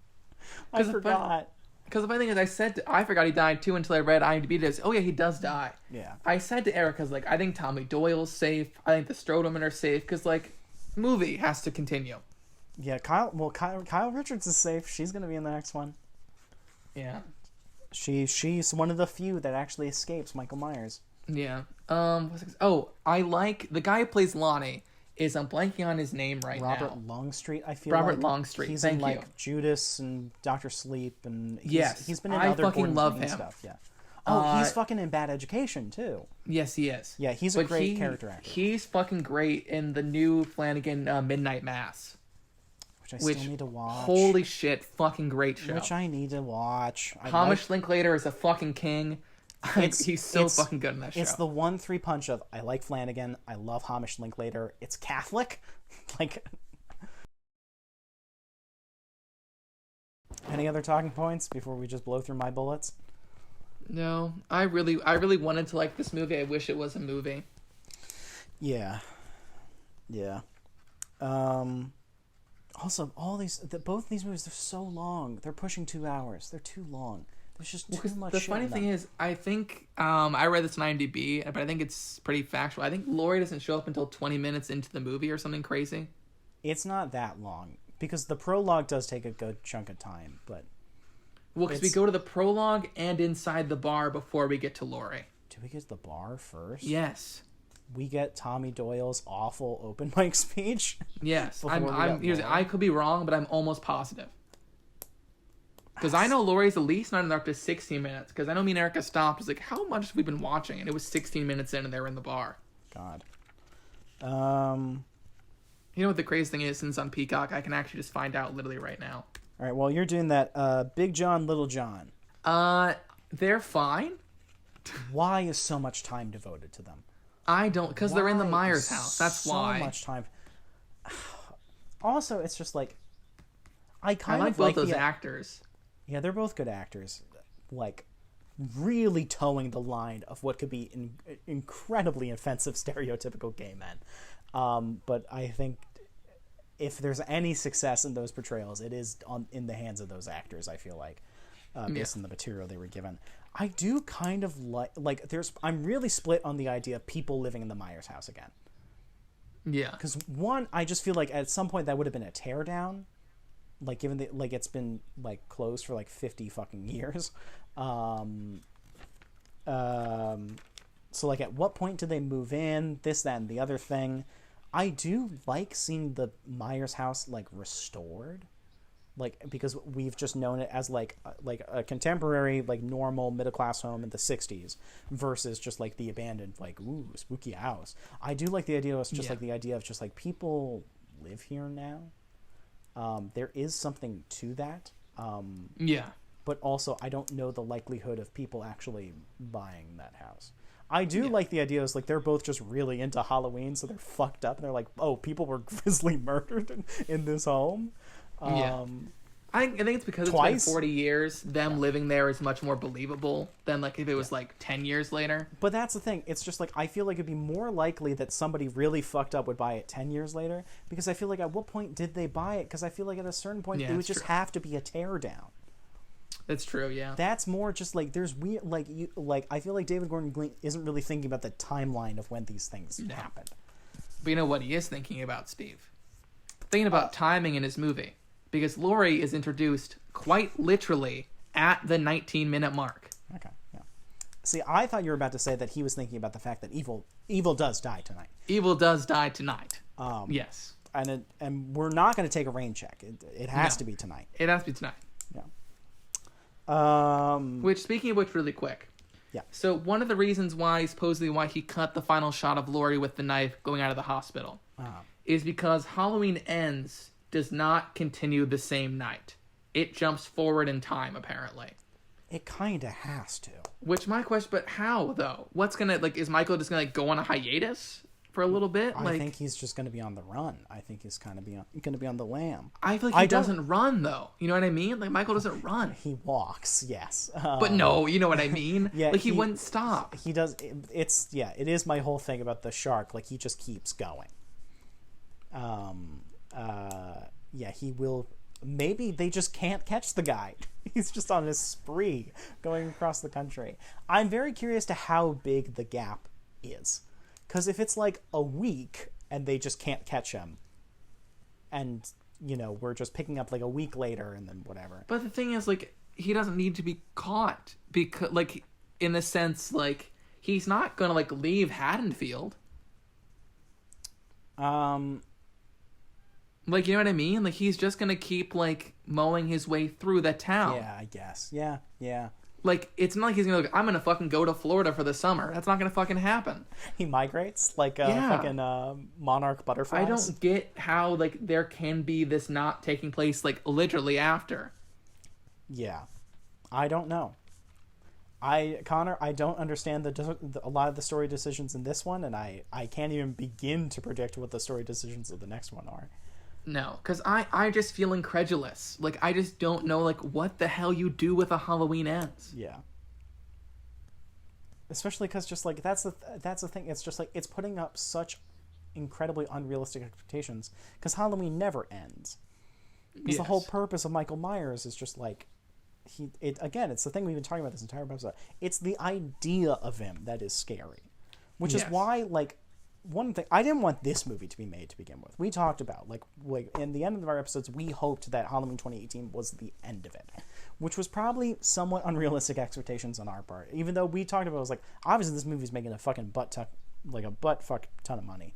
Because the funny thing is, I forgot he died too until I read IMDb. It oh yeah, he does die. Yeah. I said to Erica's like, I think Tommy Doyle's safe. I think the Strodeman are safe because like, movie has to continue. Yeah, Kyle Richards is safe. She's gonna be in the next one. Yeah. She's one of the few that actually escapes Michael Myers. Yeah. I like the guy who plays Lonnie. I'm blanking on his name now. Robert Longstreet, I feel Robert Longstreet. He's Thank in you. Judas and Doctor Sleep, and he's been in I other fucking Gordon love Green him. stuff. Yeah. Oh, he's fucking in Bad Education too. Yes, he is. Yeah, he's a great character actor. He's fucking great in the new Flanagan Midnight Mass, which I still need to watch. Holy shit, fucking great show. Which I need to watch. Hamish Linklater is a fucking king. He's so fucking good in that show. It's the 1-3 punch of I like Flanagan, I love Hamish Linklater. It's Catholic. Like, any other talking points before we just blow through my bullets? No, I really wanted to like this movie. I wish it was a movie. Yeah. Also, both these movies, they're so long. They're pushing 2 hours. They're too long. There's just too much The shit funny in thing them. is, I think I read this on IMDb, but I think it's pretty factual. I think Laurie doesn't show up until 20 minutes into the movie or something crazy. It's not that long, because the prologue does take a good chunk of time, but... Well, because we go to the prologue and inside the bar before we get to Laurie. Do we get to the bar first? Yes. We get Tommy Doyle's awful open mic speech? Yes. Before we get Laurie? I could be wrong, but I'm almost positive. Because I know Laurie's at least not up to 16 minutes. Because I know me and Erica stopped. It's like, how much have we been watching? And it was 16 minutes in and they were in the bar. God. You know what the crazy thing is? Since on Peacock, I can actually just find out literally right now. All right, well, you're doing that Big John, Little John. They're fine. Why is so much time devoted to them? I don't, because they're in the Why Myers is house. That's why. So much time. Also, it's just like... I like both those actors. Yeah, they're both good actors. Like, really towing the line of what could be incredibly offensive stereotypical gay men. But I think if there's any success in those portrayals, it is in the hands of those actors, I feel like, based on the material they were given. I do kind of I'm really split on the idea of people living in the Myers house again. Yeah. Because one, I just feel like at some point that would have been a teardown. Like, given that, like, it's been, like, closed for, like, 50 fucking years. So, like, at what point do they move in? This, that, and the other thing. I do like seeing the Myers house, like, restored. Like, because we've just known it as, like a contemporary, like, normal middle-class home in the 60s versus just, like, the abandoned, like, ooh, spooky house. I do like the idea of just, like, the idea of just, like, people live here now. There is something to that. Yeah. But also, I don't know the likelihood of people actually buying that house. I do like the idea is, like, they're both just really into Halloween, so they're fucked up, and they're like, oh, people were grisly murdered in this home. I think it's because Twice? it's been 40 years. Them living there is much more believable than, like, if it was, like, 10 years later. But that's the thing. It's just, like, I feel like it'd be more likely that somebody really fucked up would buy it 10 years later, because I feel like at what point did they buy it? Because I feel like at a certain point, it would just have to be a teardown. That's true, yeah. That's more just, like, there's weird, I feel like David Gordon Green isn't really thinking about the timeline of when these things happened. But you know what he is thinking about, Steve? Thinking about timing in his movie. Because Laurie is introduced quite literally at the 19-minute mark. Okay, yeah. See, I thought you were about to say that he was thinking about the fact that evil does die tonight. Evil does die tonight. Yes. And we're not going to take a rain check. It has to be tonight. It has to be tonight. Yeah. Which, speaking of which, really quick. Yeah. So one of the reasons supposedly why he cut the final shot of Laurie with the knife going out of the hospital is because Halloween Ends does not continue the same night. It jumps forward in time, apparently. It kind of has to. Which my question, but how though? What's gonna is Michael just gonna go on a hiatus for a little bit? I think he's just gonna be on the run. I think he's kind of gonna be on the lam. I feel like he doesn't run though. You know what I mean? Like Michael doesn't run. He walks, yes. But no, you know what I mean? Yeah, like he wouldn't stop. He does. It is my whole thing about the shark. Like he just keeps going. Yeah, he will. Maybe they just can't catch the guy. He's just on his spree going across the country. I'm very curious to how big the gap is. Because if it's like a week and they just can't catch him, and, we're just picking up like a week later and then whatever. But the thing is, like, he doesn't need to be caught. Because, like, in the sense, like, he's not going to, like, leave Haddonfield. Like, you know what I mean? Like, he's just gonna keep, like, mowing his way through the town. Yeah, I guess. Yeah. Like, it's not like he's gonna, I'm gonna fucking go to Florida for the summer. That's not gonna fucking happen. He migrates like fucking monarch butterflies. I don't get how, like, there can be this not taking place, like, literally after. Yeah. I don't know. Connor, I don't understand a lot of the story decisions in this one, and I can't even begin to predict what the story decisions of the next one are. No, because I just feel incredulous. Like, I just don't know, like, what the hell you do with a Halloween Ends. Yeah. Especially because just, like, that's the thing. It's just, like, it's putting up such incredibly unrealistic expectations, because Halloween never ends. Because the Yes. whole purpose of Michael Myers is just like, it's the thing we've been talking about this entire episode. It's the idea of him that is scary, which is Yes. why, like, one thing, I didn't want this movie to be made to begin with. We talked about, like in the end of our episodes, we hoped that Halloween 2018 was the end of it, which was probably somewhat unrealistic expectations on our part. Even though we talked about, it was like, obviously this movie's making a fucking butt fuck ton of money.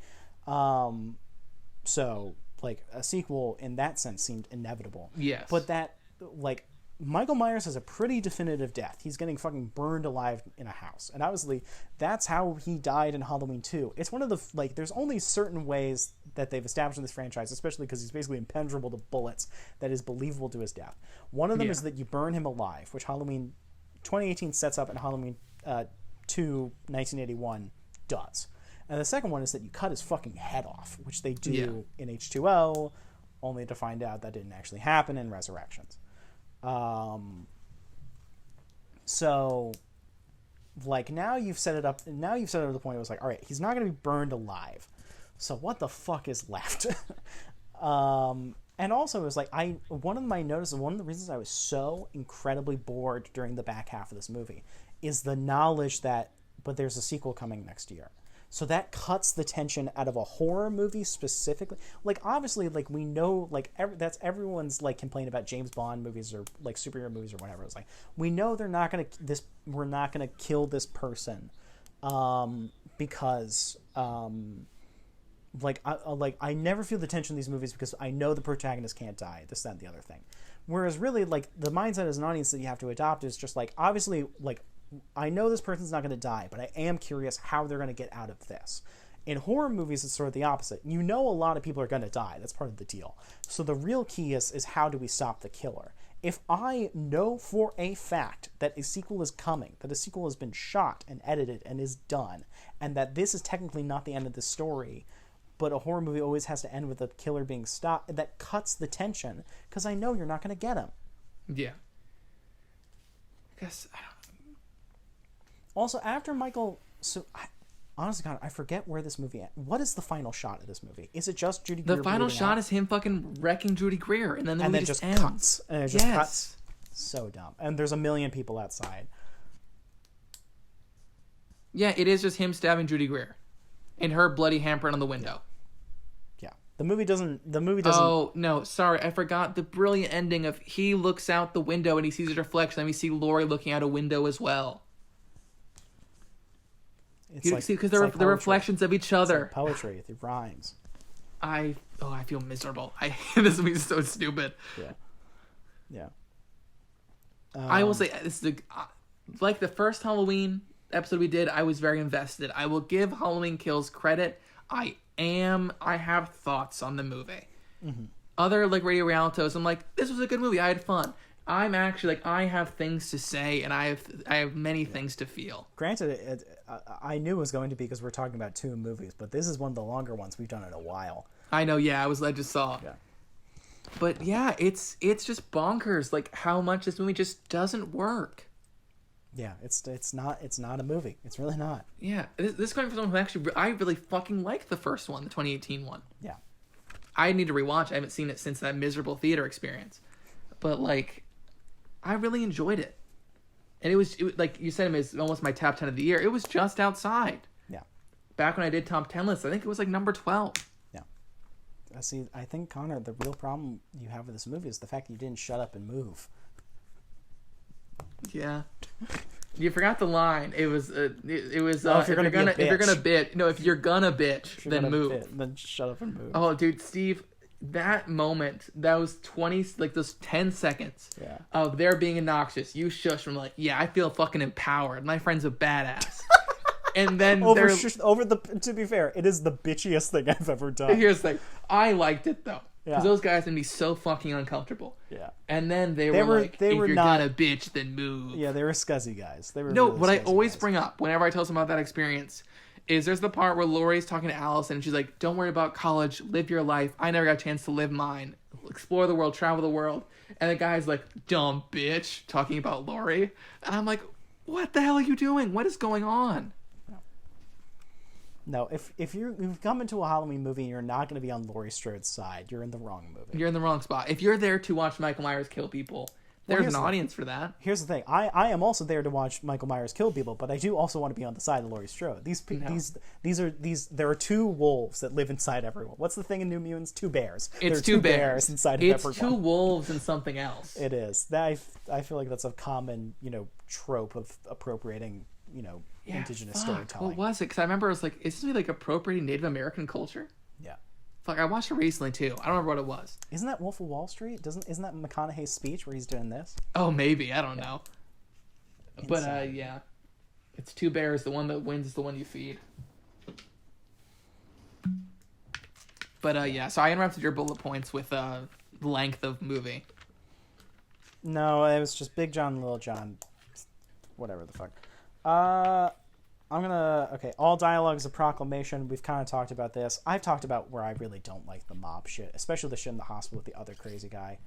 So, like, a sequel in that sense seemed inevitable. Yes. But that, like, Michael Myers has a pretty definitive death. He's getting fucking burned alive in a house. And obviously, that's how he died in Halloween 2. It's one of the, like, there's only certain ways that they've established in this franchise, especially because he's basically impenetrable to bullets, that is believable to his death. One of them is that you burn him alive, which Halloween 2018 sets up and Halloween 2, 1981 does. And the second one is that you cut his fucking head off, which they do in H2O, only to find out that didn't actually happen in Resurrections. So, like, now you've set it up to the point where it was like, all right, he's not going to be burned alive. So what the fuck is left? And also, it was like, one of the reasons I was so incredibly bored during the back half of this movie is the knowledge that, but there's a sequel coming next year. So that cuts the tension out of a horror movie specifically. Like, obviously, like, we know, like, that's everyone's, like, complaint about James Bond movies or, like, superhero movies or whatever. It's like, we know we're not going to kill this person because, I never feel the tension in these movies because I know the protagonist can't die, this, that, and the other thing. Whereas, really, like, the mindset as an audience that you have to adopt is just, like, obviously, like, I know this person's not going to die, but I am curious how they're going to get out of this. In horror movies, it's sort of the opposite. You know a lot of people are going to die. That's part of the deal. So the real key is how do we stop the killer? If I know for a fact that a sequel is coming, that a sequel has been shot and edited and is done, and that this is technically not the end of the story, but a horror movie always has to end with the killer being stopped, that cuts the tension, because I know you're not going to get him. Yeah. I guess, I don't. Also, after Michael... honestly, God, I forget where this movie... What is the final shot of this movie? Is it just Judy Greer The final bleeding shot out? is him fucking wrecking Judy Greer, and then the And movie then just ends. cuts. And it just cuts. So dumb. And there's a million people outside. Yeah, it is just him stabbing Judy Greer. And her bloody handprint on the window. Yeah. The movie doesn't... Oh, no, sorry, I forgot the brilliant ending of he looks out the window and he sees his reflection, and we see Laurie looking out a window as well. Because they're reflections of each other. It's like poetry. It rhymes. I feel miserable. This movie's so stupid. Yeah. I will say, this is like the first Halloween episode we did, I was very invested. I will give Halloween Kills credit. I have thoughts on the movie. Mm-hmm. Other, like, Radio Realitos, I'm like, this was a good movie. I had fun. I'm actually, like, I have things to say, and I have many things to feel. Granted, I knew it was going to be because we're talking about 2 movies, but this is one of the longer ones we've done in a while. I know, yeah, I just saw. Yeah. But yeah, it's just bonkers, like, how much this movie just doesn't work. Yeah, it's not a movie. It's really not. Yeah, this is coming from someone who actually, I really fucking liked the first one, the 2018 one. Yeah. I need to rewatch. I haven't seen it since that miserable theater experience. But, like, I really enjoyed it. And it was like you said, it was almost my top 10 of the year. It was just outside. Yeah. Back when I did top 10 lists, I think it was like number 12. Yeah. See, I think, Connor, the real problem you have with this movie is the fact that you didn't shut up and move. Yeah. You forgot the line. It was if you're gonna bitch, then move. Then shut up and move. Oh, dude, Steve, that moment, that was 20, like those 10 seconds of there being obnoxious. You shush from like, yeah, I feel fucking empowered. My friend's a badass. And then to be fair, it is the bitchiest thing I've ever done. Here's the thing. I liked it though. Because Yeah. those guys would be so fucking uncomfortable. Yeah. And then they were like, if you're gonna bitch, then move. Yeah, they were scuzzy guys. They were No, really what I scuzzy always guys. bring up whenever I tell someone about that experience is there's the part where Laurie's talking to Allison and she's like, don't worry about college, live your life. I never got a chance to live mine. Explore the world, travel the world. And the guy's like, dumb bitch, talking about Laurie. And I'm like, what the hell are you doing? What is going on? No, if you've come into a Halloween movie and you're not going to be on Laurie Strode's side, you're in the wrong movie. You're in the wrong spot. If you're there to watch Michael Myers kill people, there's an audience for that. Here's the thing. I am also there to watch Michael Myers kill people, but I do also want to be on the side of Laurie Strode. There are two wolves that live inside everyone. What's the thing in New Mutants? Two bears. It's there are two bears inside of it's everyone. two wolves and something else. It is. That I feel like that's a common, trope of appropriating, indigenous storytelling. What was it? Because I remember it was like, is this like appropriating Native American culture? Yeah. Fuck, I watched it recently too. I don't remember what it was. Isn't that Wolf of Wall Street? Isn't that McConaughey's speech where he's doing this? Oh, maybe. I don't know. But yeah, it's two bears. The one that wins is the one you feed. But yeah, so I interrupted your bullet points with length of movie. No, it was just Big John, Little John, whatever the fuck. Okay, all dialogue is a proclamation. We've kind of talked about this. I've talked about where I really don't like the mob shit, especially the shit in the hospital with the other crazy guy.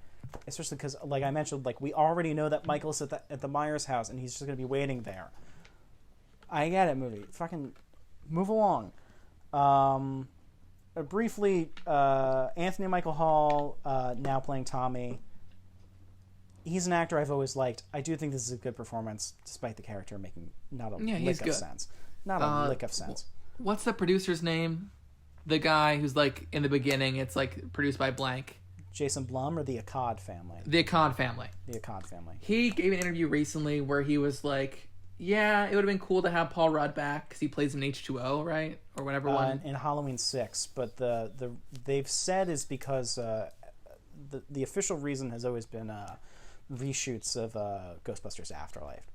Especially because, like I mentioned, like we already know that Michael's at the Myers house and he's just going to be waiting there. I get it, movie. Fucking move along. Briefly, Anthony Michael Hall, now playing Tommy. He's an actor I've always liked. I do think this is a good performance, despite the character making not a lick of sense. Not a lick of sense. What's the producer's name? The guy who's like in the beginning, it's like produced by blank. Jason Blum or the Akkad family? The Akkad family. The Akkad family. He gave an interview recently where he was like, yeah, it would have been cool to have Paul Rudd back because he plays in H2O, right? Or whatever one. In Halloween 6, but they've said is because the official reason has always been reshoots of Ghostbusters Afterlife.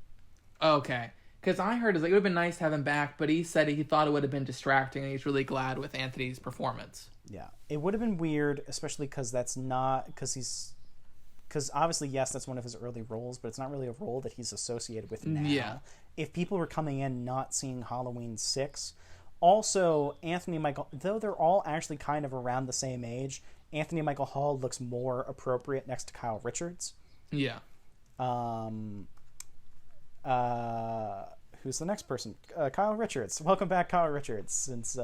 Okay. Because I heard it would have been nice to have him back, but he said he thought it would have been distracting, and he's really glad with Anthony's performance. Yeah. It would have been weird, especially because because obviously, yes, that's one of his early roles, but it's not really a role that he's associated with now. Yeah. If people were coming in not seeing Halloween 6, also, Anthony Michael, though they're all actually kind of around the same age, Anthony Michael Hall looks more appropriate next to Kyle Richards. Yeah. Who's the next person? Kyle Richards. Welcome back, Kyle Richards, since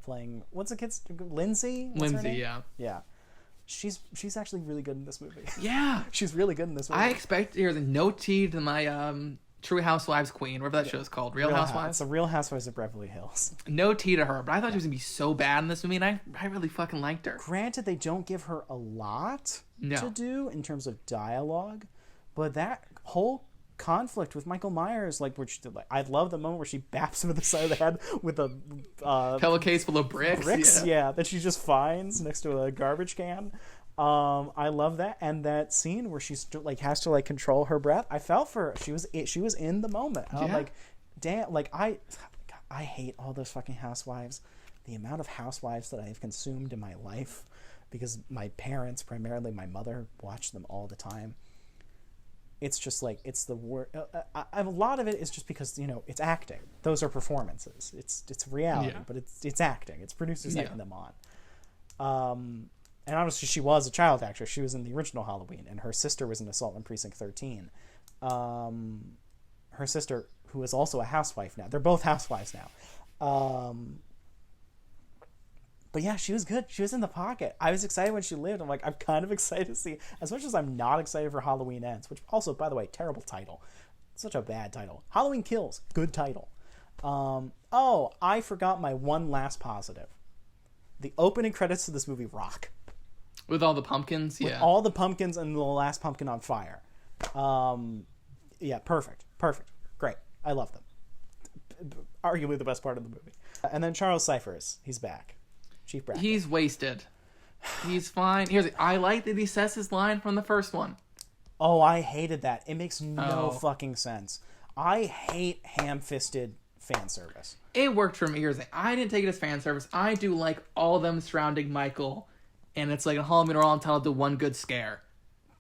playing what's the kid's Lindsay? Lindsay, yeah. Yeah. She's actually really good in this movie. Yeah. She's really good in this movie. I expect there's no tea to my True Housewives queen, whatever that show's called. Real Housewives? It's the Real Housewives of Beverly Hills. No tea to her, but I thought she was going to be so bad in this movie, and I really fucking liked her. Granted, they don't give her a lot to do in terms of dialogue, but that whole conflict with Michael Myers, like, which I love the moment where she baps him in the side of the head with a pillowcase full of bricks. Yeah, that she just finds next to a garbage can. I love that, and that scene where she's like has to like control her breath. I felt for her. She was in the moment. I'm like, damn. Like I hate all those fucking housewives. The amount of housewives that I have consumed in my life, because my parents, primarily my mother, watched them all the time. It's just like it's the word. A lot of it is just because it's acting. Those are performances. It's reality, but it's acting. It's producers taking them on. And honestly, she was a child actress. She was in the original Halloween, and her sister was in Assault on Precinct 13. Her sister, who is also a housewife now. They're both housewives now. But yeah, she was good. She was in the pocket. I was excited when she lived. I'm like, I'm kind of excited to see, as much as I'm not excited for Halloween Ends, which also, by the way, terrible title. Such a bad title. Halloween Kills, good title. I forgot my one last positive. The opening credits to this movie rock. With all the pumpkins, With all the pumpkins and the last pumpkin on fire. Yeah, perfect. Great. I love them. Arguably the best part of the movie. And then Charles Cyphers, he's back. Chief Brackett. He's wasted. He's fine. I like that he says his line from the first one. Oh, I hated that. It makes no fucking sense. I hate ham-fisted fan service. It worked for me. I didn't take it as fan service. I do like all of them surrounding Michael. And it's like a Halloween, we're all entitled to one good scare.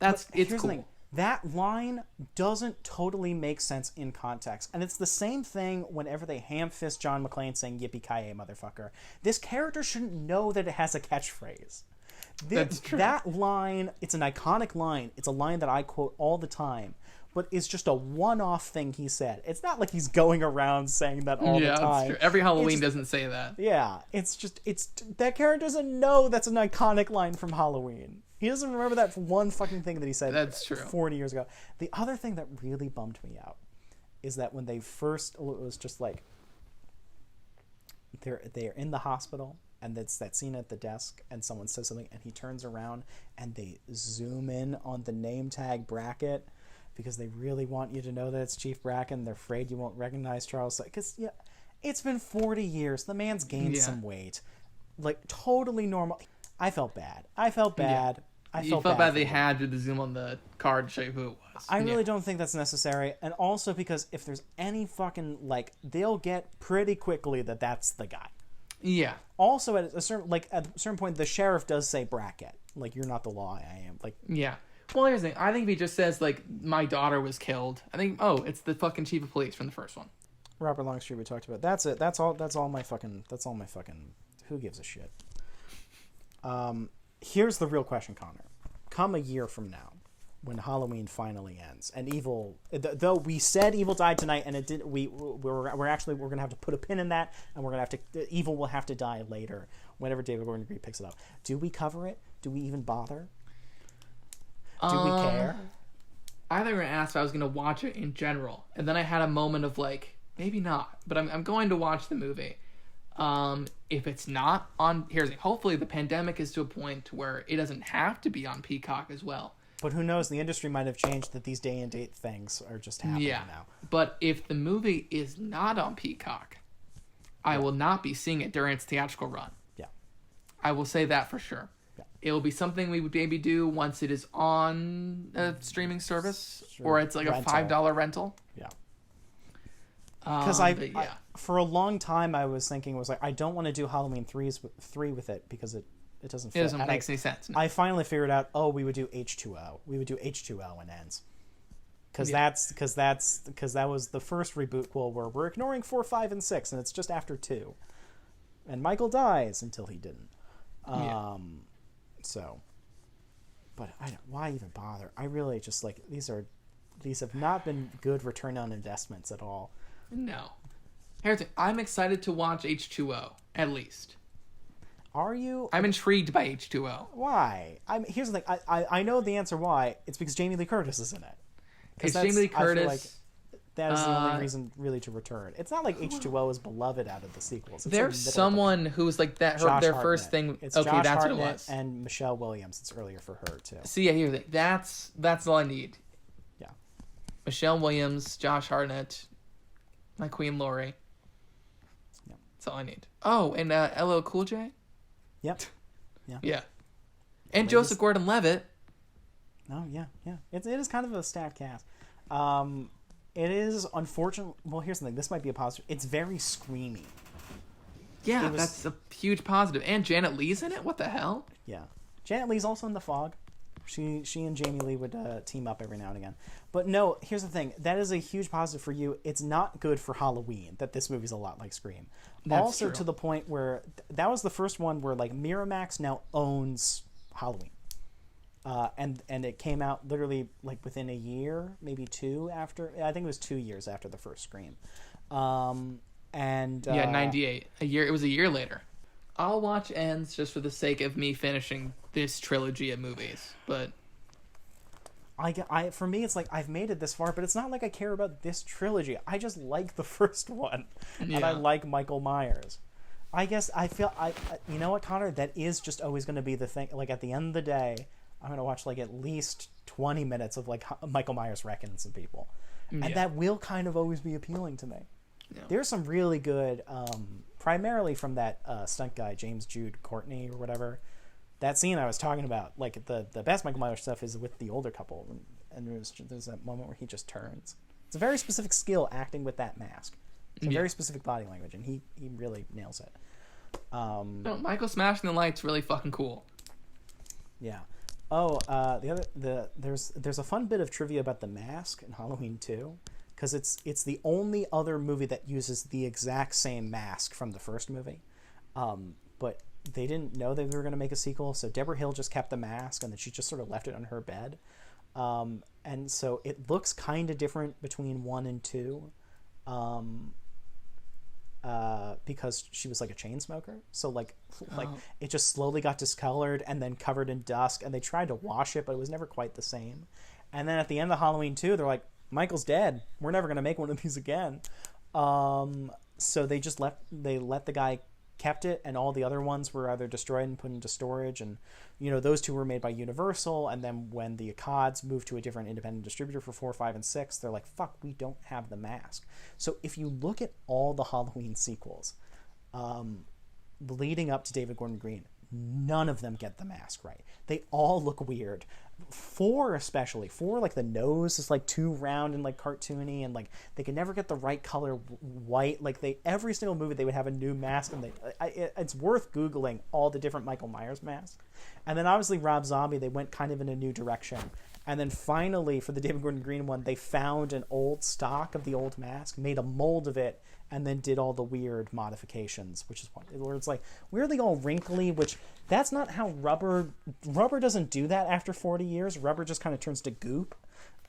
It's cool. That line doesn't totally make sense in context. And it's the same thing whenever they ham-fist John McClane saying, yippee-ki-yay, motherfucker. This character shouldn't know that it has a catchphrase. That's true. That line, it's an iconic line. It's a line that I quote all the time. but it's just a one-off thing he said. It's not like he's going around saying that all the time. That's true. Every Halloween doesn't say that. Yeah, it's that character doesn't know that's an iconic line from Halloween. He doesn't remember that one fucking thing that he said. That's true. 40 years ago. The other thing that really bummed me out is that when they first, it was just like they're in the hospital, and that's that scene at the desk, and someone says something, and he turns around, and they zoom in on the name tag Brackett because they really want you to know that it's Chief Bracken. They're afraid you won't recognize Charles. Because it's been 40 years. The man's gained some weight, like totally normal. I felt bad. Yeah. You felt bad they had to zoom on the card to show you who it was. I really don't think that's necessary. And also because if there's any fucking, like, they'll get pretty quickly that that's the guy. Yeah. Also, at a certain point, the sheriff does say Brackett. Like, you're not the law, I am. Like, yeah. Well, here's the thing. I think if he just says, like, my daughter was killed, I think, oh, it's the fucking chief of police from the first one. Robert Longstreet we talked about. That's it. That's all my fucking, who gives a shit? Here's the real question, Connor. Come a year from now, when Halloween finally ends, and evil, though we said evil died tonight, and it did, we're gonna have to put a pin in that, and we're gonna have to, evil will have to die later, whenever David Gordon Green picks it up. Do we cover it? Do we even bother? Do we care? I thought you were gonna ask if I was gonna watch it in general, and then I had a moment of like, maybe not, but I'm going to watch the movie. If it's not on, here's it. Hopefully the pandemic is to a point where it doesn't have to be on Peacock as well. But who knows? The industry might have changed that these day and date things are just happening now. But if the movie is not on Peacock, I will not be seeing it during its theatrical run. Yeah. I will say that for sure. Yeah. It will be something we would maybe do once it is on a streaming service, or it's like a $5 rental. Yeah. Because I, for a long time, I was thinking, I don't want to do Halloween 3 with it because it doesn't fit. It doesn't make any sense. No. I finally figured out, we would do H2O. We would do H2O when ends. Because that was the first reboot where we're ignoring 4, 5, and 6, and it's just after 2. And Michael dies until he didn't. So, but why even bother? I really just these have not been good return on investments at all. No. Here's the thing. I'm excited to watch H2O, at least. Are you? I'm intrigued by H2O. Why? Here's the thing. I know the answer why. It's because Jamie Lee Curtis is in it. It's Jamie Lee Curtis. I feel like that is the only reason really to return. It's not like H2O is beloved out of the sequels. There's someone who was like that. Their first thing. It's okay, Josh that's Hartnett what it was. And Michelle Williams. It's earlier for her too. See, yeah, here's the thing. That's all I need. Yeah. Michelle Williams, Josh Hartnett, my Queen Laurie. Yeah. That's all I need. Oh, and LL Cool J. Yep. Yeah. And Joseph Gordon-Levitt. Oh yeah. It is kind of a stacked cast. It is unfortunate. Well, here's the thing. This might be a positive. It's very screamy. Yeah, that's a huge positive. And Janet Leigh's in it. What the hell? Yeah, Janet Leigh's also in The Fog. She and Jamie Lee would team up every now and again. But no, here's the thing. That is a huge positive for you. It's not good for Halloween that this movie's a lot like Scream. That's also true. To the point where that was the first one where Miramax now owns Halloween. And it came out literally within a year, maybe 2 after. I think it was 2 years after the first Scream. 98. It was a year later. I'll watch Ends just for the sake of me finishing this trilogy of movies, but for me, it's I've made it this far, but it's not like I care about this trilogy. I just like the first one, and I like Michael Myers. I guess I feel you know what, Connor? That is just always going to be the thing. At the end of the day, I'm going to watch at least 20 minutes of Michael Myers wrecking some people, and that will kind of always be appealing to me. Yeah. There's some really good, primarily from that stunt guy James Jude Courtney or whatever. That scene I was talking about, the best Michael Myers stuff is with the older couple, and there's that moment where he just turns. It's a very specific skill acting with that mask. It's a very specific body language, and he really nails it. Michael smashing the light's really fucking cool. Yeah. Oh, there's a fun bit of trivia about the mask in Halloween 2, because it's the only other movie that uses the exact same mask from the first movie, but they didn't know they were going to make a sequel, so Deborah Hill just kept the mask, and then she just sort of left it on her bed. And so it looks kind of different between 1 and 2. Because she was like a chain smoker, so like it just slowly got discolored and then covered in dust, and they tried to wash it, but it was never quite the same. And then at the end of Halloween 2, they're like, Michael's dead, we're never gonna make one of these again. So they just let the guy kept it, and all the other ones were either destroyed and put into storage. And those 2 were made by Universal, and then when the Accods moved to a different independent distributor for 4, 5, and 6, they're like, fuck, we don't have the mask. So if you look at all the Halloween sequels leading up to David Gordon Green, none of them get the mask right. They all look weird. 4 especially. 4, like the nose is like too round and like cartoony, and like they could never get the right color white. Like every single movie they would have a new mask, and it's worth Googling all the different Michael Myers masks. And then obviously Rob Zombie, they went kind of in a new direction. And then finally for the David Gordon Green one, they found an old stock of the old mask, made a mold of it, and then did all the weird modifications, which is where it's like weirdly all wrinkly, which that's not how rubber doesn't do that after 40 years. Rubber just kind of turns to goop.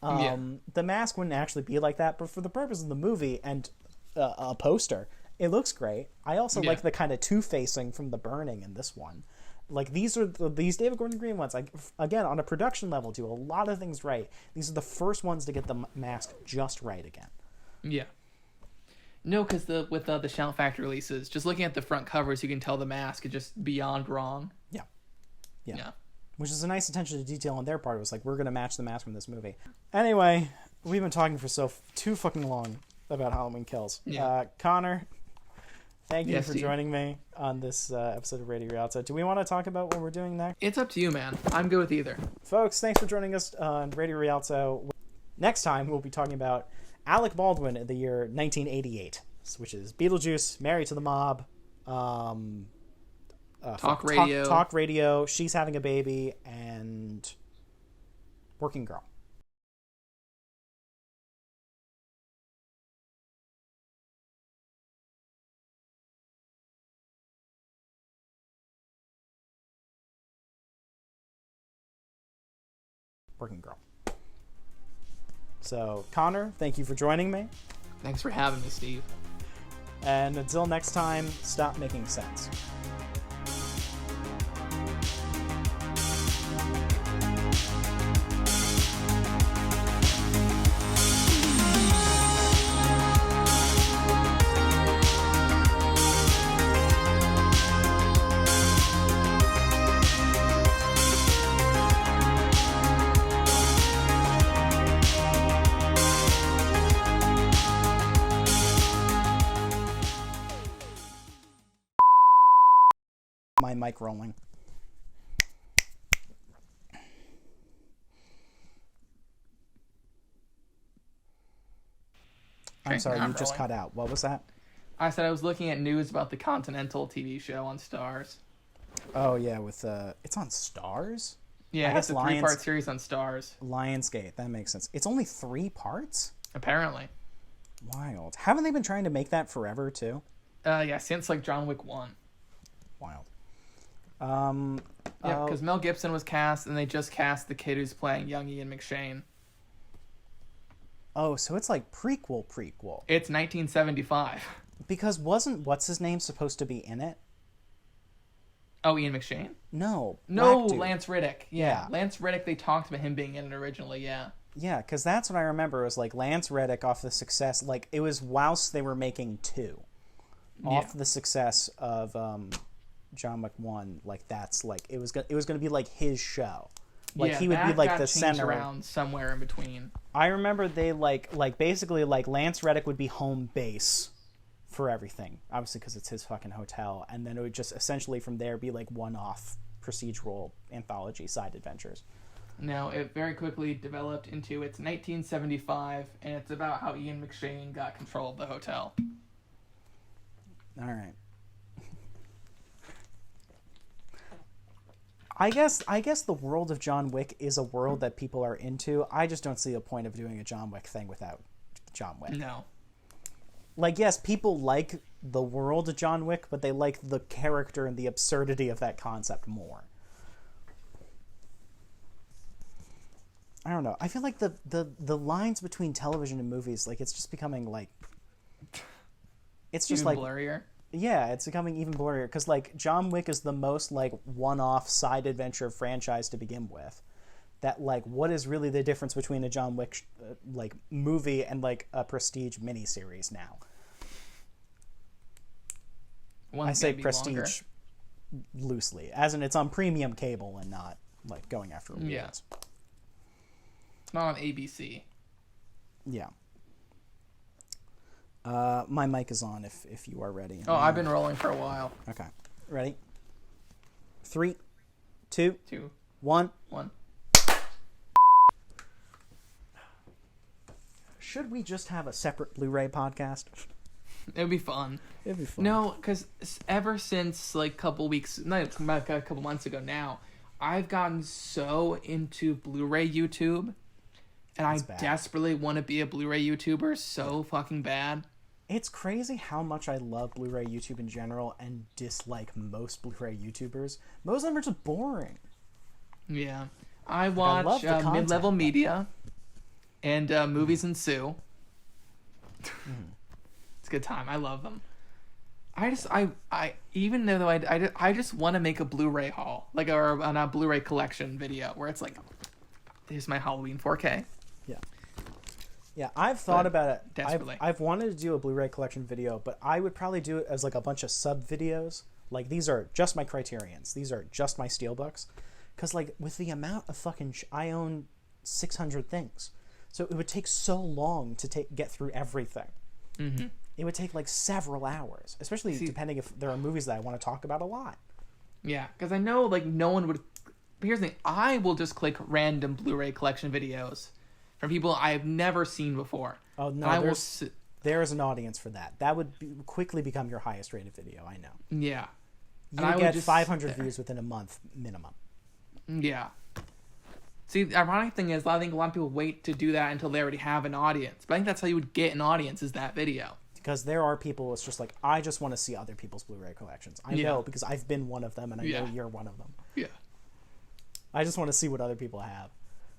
The mask wouldn't actually be like that, but for the purpose of the movie and a poster, it looks great. I also like the kind of two-facing from The Burning in this one. Like these David Gordon Green ones, like again on a production level, do a lot of things right. These are the first ones to get the mask just right again. Yeah. No, because with the Shout Factory releases, just looking at the front covers, you can tell the mask is just beyond wrong. Yeah. Which is a nice attention to detail on their part. It was like, we're going to match the mask from this movie. Anyway, we've been talking for too fucking long about Halloween Kills. Yeah. Connor, thank you for Steve. joining me on this episode of Radio Rialto. Do we want to talk about what we're doing next? It's up to you, man. I'm good with either. Folks, thanks for joining us on Radio Rialto. Next time, we'll be talking about Alec Baldwin in the year 1988, which is Beetlejuice, Married to the Mob, Talk Radio. Talk Radio, She's Having a Baby, and Working Girl. Working Girl. So, Connor, thank you for joining me. Thanks for having me, Steve. And until next time, stop making sense. My mic rolling. I'm Okay, sorry, now you I'm just rolling. cut out. What was that? I said I was looking at news about the Continental TV show on Stars. Oh yeah, with it's on Stars? Yeah, I guess it's a 3-part series on Stars. Lionsgate, that makes sense. It's only 3 parts? Apparently. Wild. Haven't they been trying to make that forever too? Yeah, since like John Wick 1. Wild. Yeah, because Mel Gibson was cast, and they just cast the kid who's playing young Ian McShane. Oh, so it's like prequel. It's 1975. Because wasn't what's-his-name supposed to be in it? Oh, Ian McShane? No. No, black dude. Lance Reddick. Yeah. Lance Reddick, they talked about him being in it originally, yeah. Yeah, because that's what I remember. It was like Lance Reddick off the success. Like, it was whilst they were making 2. Off the success of John Wick 1. Like, that's like, it was going to be like his show. Like, yeah, he would that be like got the changed center. around somewhere in between. I remember they like basically like Lance Reddick would be home base for everything, obviously because it's his fucking hotel, and then it would just essentially from there be like one-off procedural anthology side adventures. No, it very quickly developed into it's 1975, and it's about how Ian McShane got control of the hotel. All right. I guess the world of John Wick is a world that people are into. I just don't see a point of doing a John Wick thing without John Wick. No. Like, yes, people like the world of John Wick, but they like the character and the absurdity of that concept more. I don't know. I feel like the lines between television and movies, like, it's just becoming like, it's just Even like blurrier. Yeah, it's becoming even blurrier because like John Wick is the most like one-off side adventure franchise to begin with. That like, what is really the difference between a John Wick like movie and like a prestige miniseries now? I say prestige longer. loosely, as in it's on premium cable and not like going after reruns. Yeah. Not on ABC. Yeah. My mic is on if you are ready. Oh, I've been rolling for a while. Okay. Ready? 3, 2, 2, 1. 1. Should we just have a separate Blu-ray podcast? It would be fun. It'd be fun. No, because ever since like a couple months ago now, I've gotten so into Blu-ray YouTube, and I bad. desperately want to be a Blu-ray YouTuber so fucking bad. It's crazy how much I love Blu-ray YouTube in general and dislike most Blu-ray YouTubers. Most of them are just boring. Yeah. I I watch love the content, Mid-Level but- Media and Movies and Sue. It's a good time. I love them. I even though I just want to make a Blu-ray haul, like or on a Blu-ray collection video where it's like, here's my Halloween 4K. Yeah, I've thought But about it. desperately. I've wanted to do a Blu-ray collection video, but I would probably do it as like a bunch of sub videos. Like these are just my Criterions. These are just my Steelbooks. Because like with the amount of fucking I own 600 things, so it would take so long to get through everything. Mm-hmm. It would take like several hours, especially depending if there are movies that I want to talk about a lot. Yeah, because I know like no one would. But here's the thing: I will just click random Blu-ray collection videos from people I've never seen before. Oh no, And I will. there's an audience for that. That would quickly become your highest rated video. I know. Yeah. You And I would would get just 500 sit there. views within a month minimum. Yeah. See, the ironic thing is, I think a lot of people wait to do that until they already have an audience. But I think that's how you would get an audience, is that video. Because there are people, it's just like, I just want to see other people's Blu-ray collections. I Yeah. know because I've been one of them and I know Yeah. you're one of them. Yeah. I just want to see what other people have.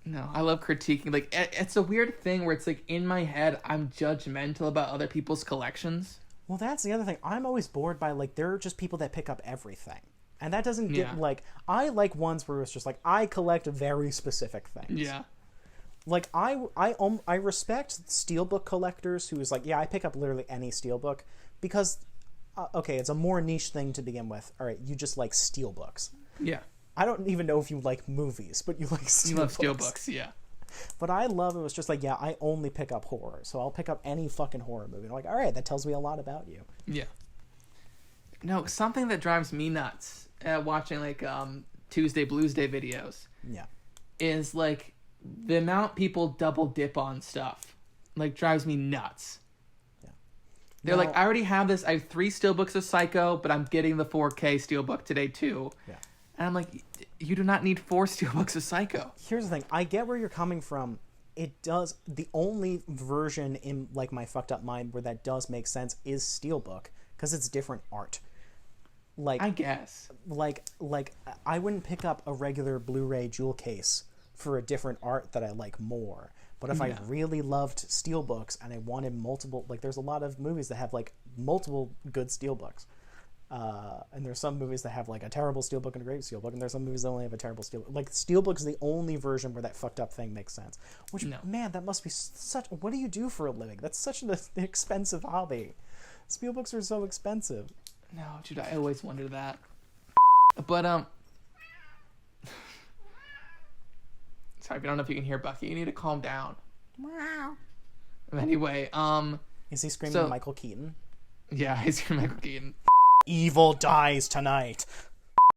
No, I love critiquing. Like, it's a weird thing where it's like, in my head, I'm judgmental about other people's collections. Well, that's the other thing. I'm always bored by, like, there are just people that pick up everything. And that doesn't get, Yeah. like, I like ones where it's just like, I collect very specific things. Yeah. Like, I respect steelbook collectors who is like, yeah, I pick up literally any steelbook because, okay, it's a more niche thing to begin with. All right, you just like steelbooks. Yeah. I don't even know if you like movies, but you like steelbooks. You love steelbooks, yeah. But I love it was just like, yeah, I only pick up horror, so I'll pick up any fucking horror movie. I'm like, all right, that tells me a lot about you. Yeah. No, something that drives me nuts watching like Tuesday Blues Day videos Yeah. is like the amount people double dip on stuff. Like drives me nuts. Yeah. They're Now- like, I already have this. I have 3 steelbooks of Psycho, but I'm getting the 4K steelbook today too. Yeah. And I'm like, you do not need 4 steelbooks of Psycho. Here's the thing. I get where you're coming from. It does. The only version in like my fucked up mind where that does make sense is steelbook because it's different art. Like I guess. like I wouldn't pick up a regular Blu-ray jewel case for a different art that I like more. But if I Yeah. really loved steelbooks and I wanted multiple, like there's a lot of movies that have like multiple good steelbooks. And there's some movies that have like a terrible steelbook and a great steelbook, and there's some movies that only have a terrible steelbook. Like steelbook is the only version where that fucked up thing makes sense. Which man, that must be such. What do you do for a living? That's such an expensive hobby. Steelbooks are so expensive. No, dude, I always wondered that. But sorry, I don't know if you can hear Bucky. You need to calm down. Wow. Anyway, Is he screaming So- Michael Keaton? yeah, he's Michael Keaton. Evil dies tonight.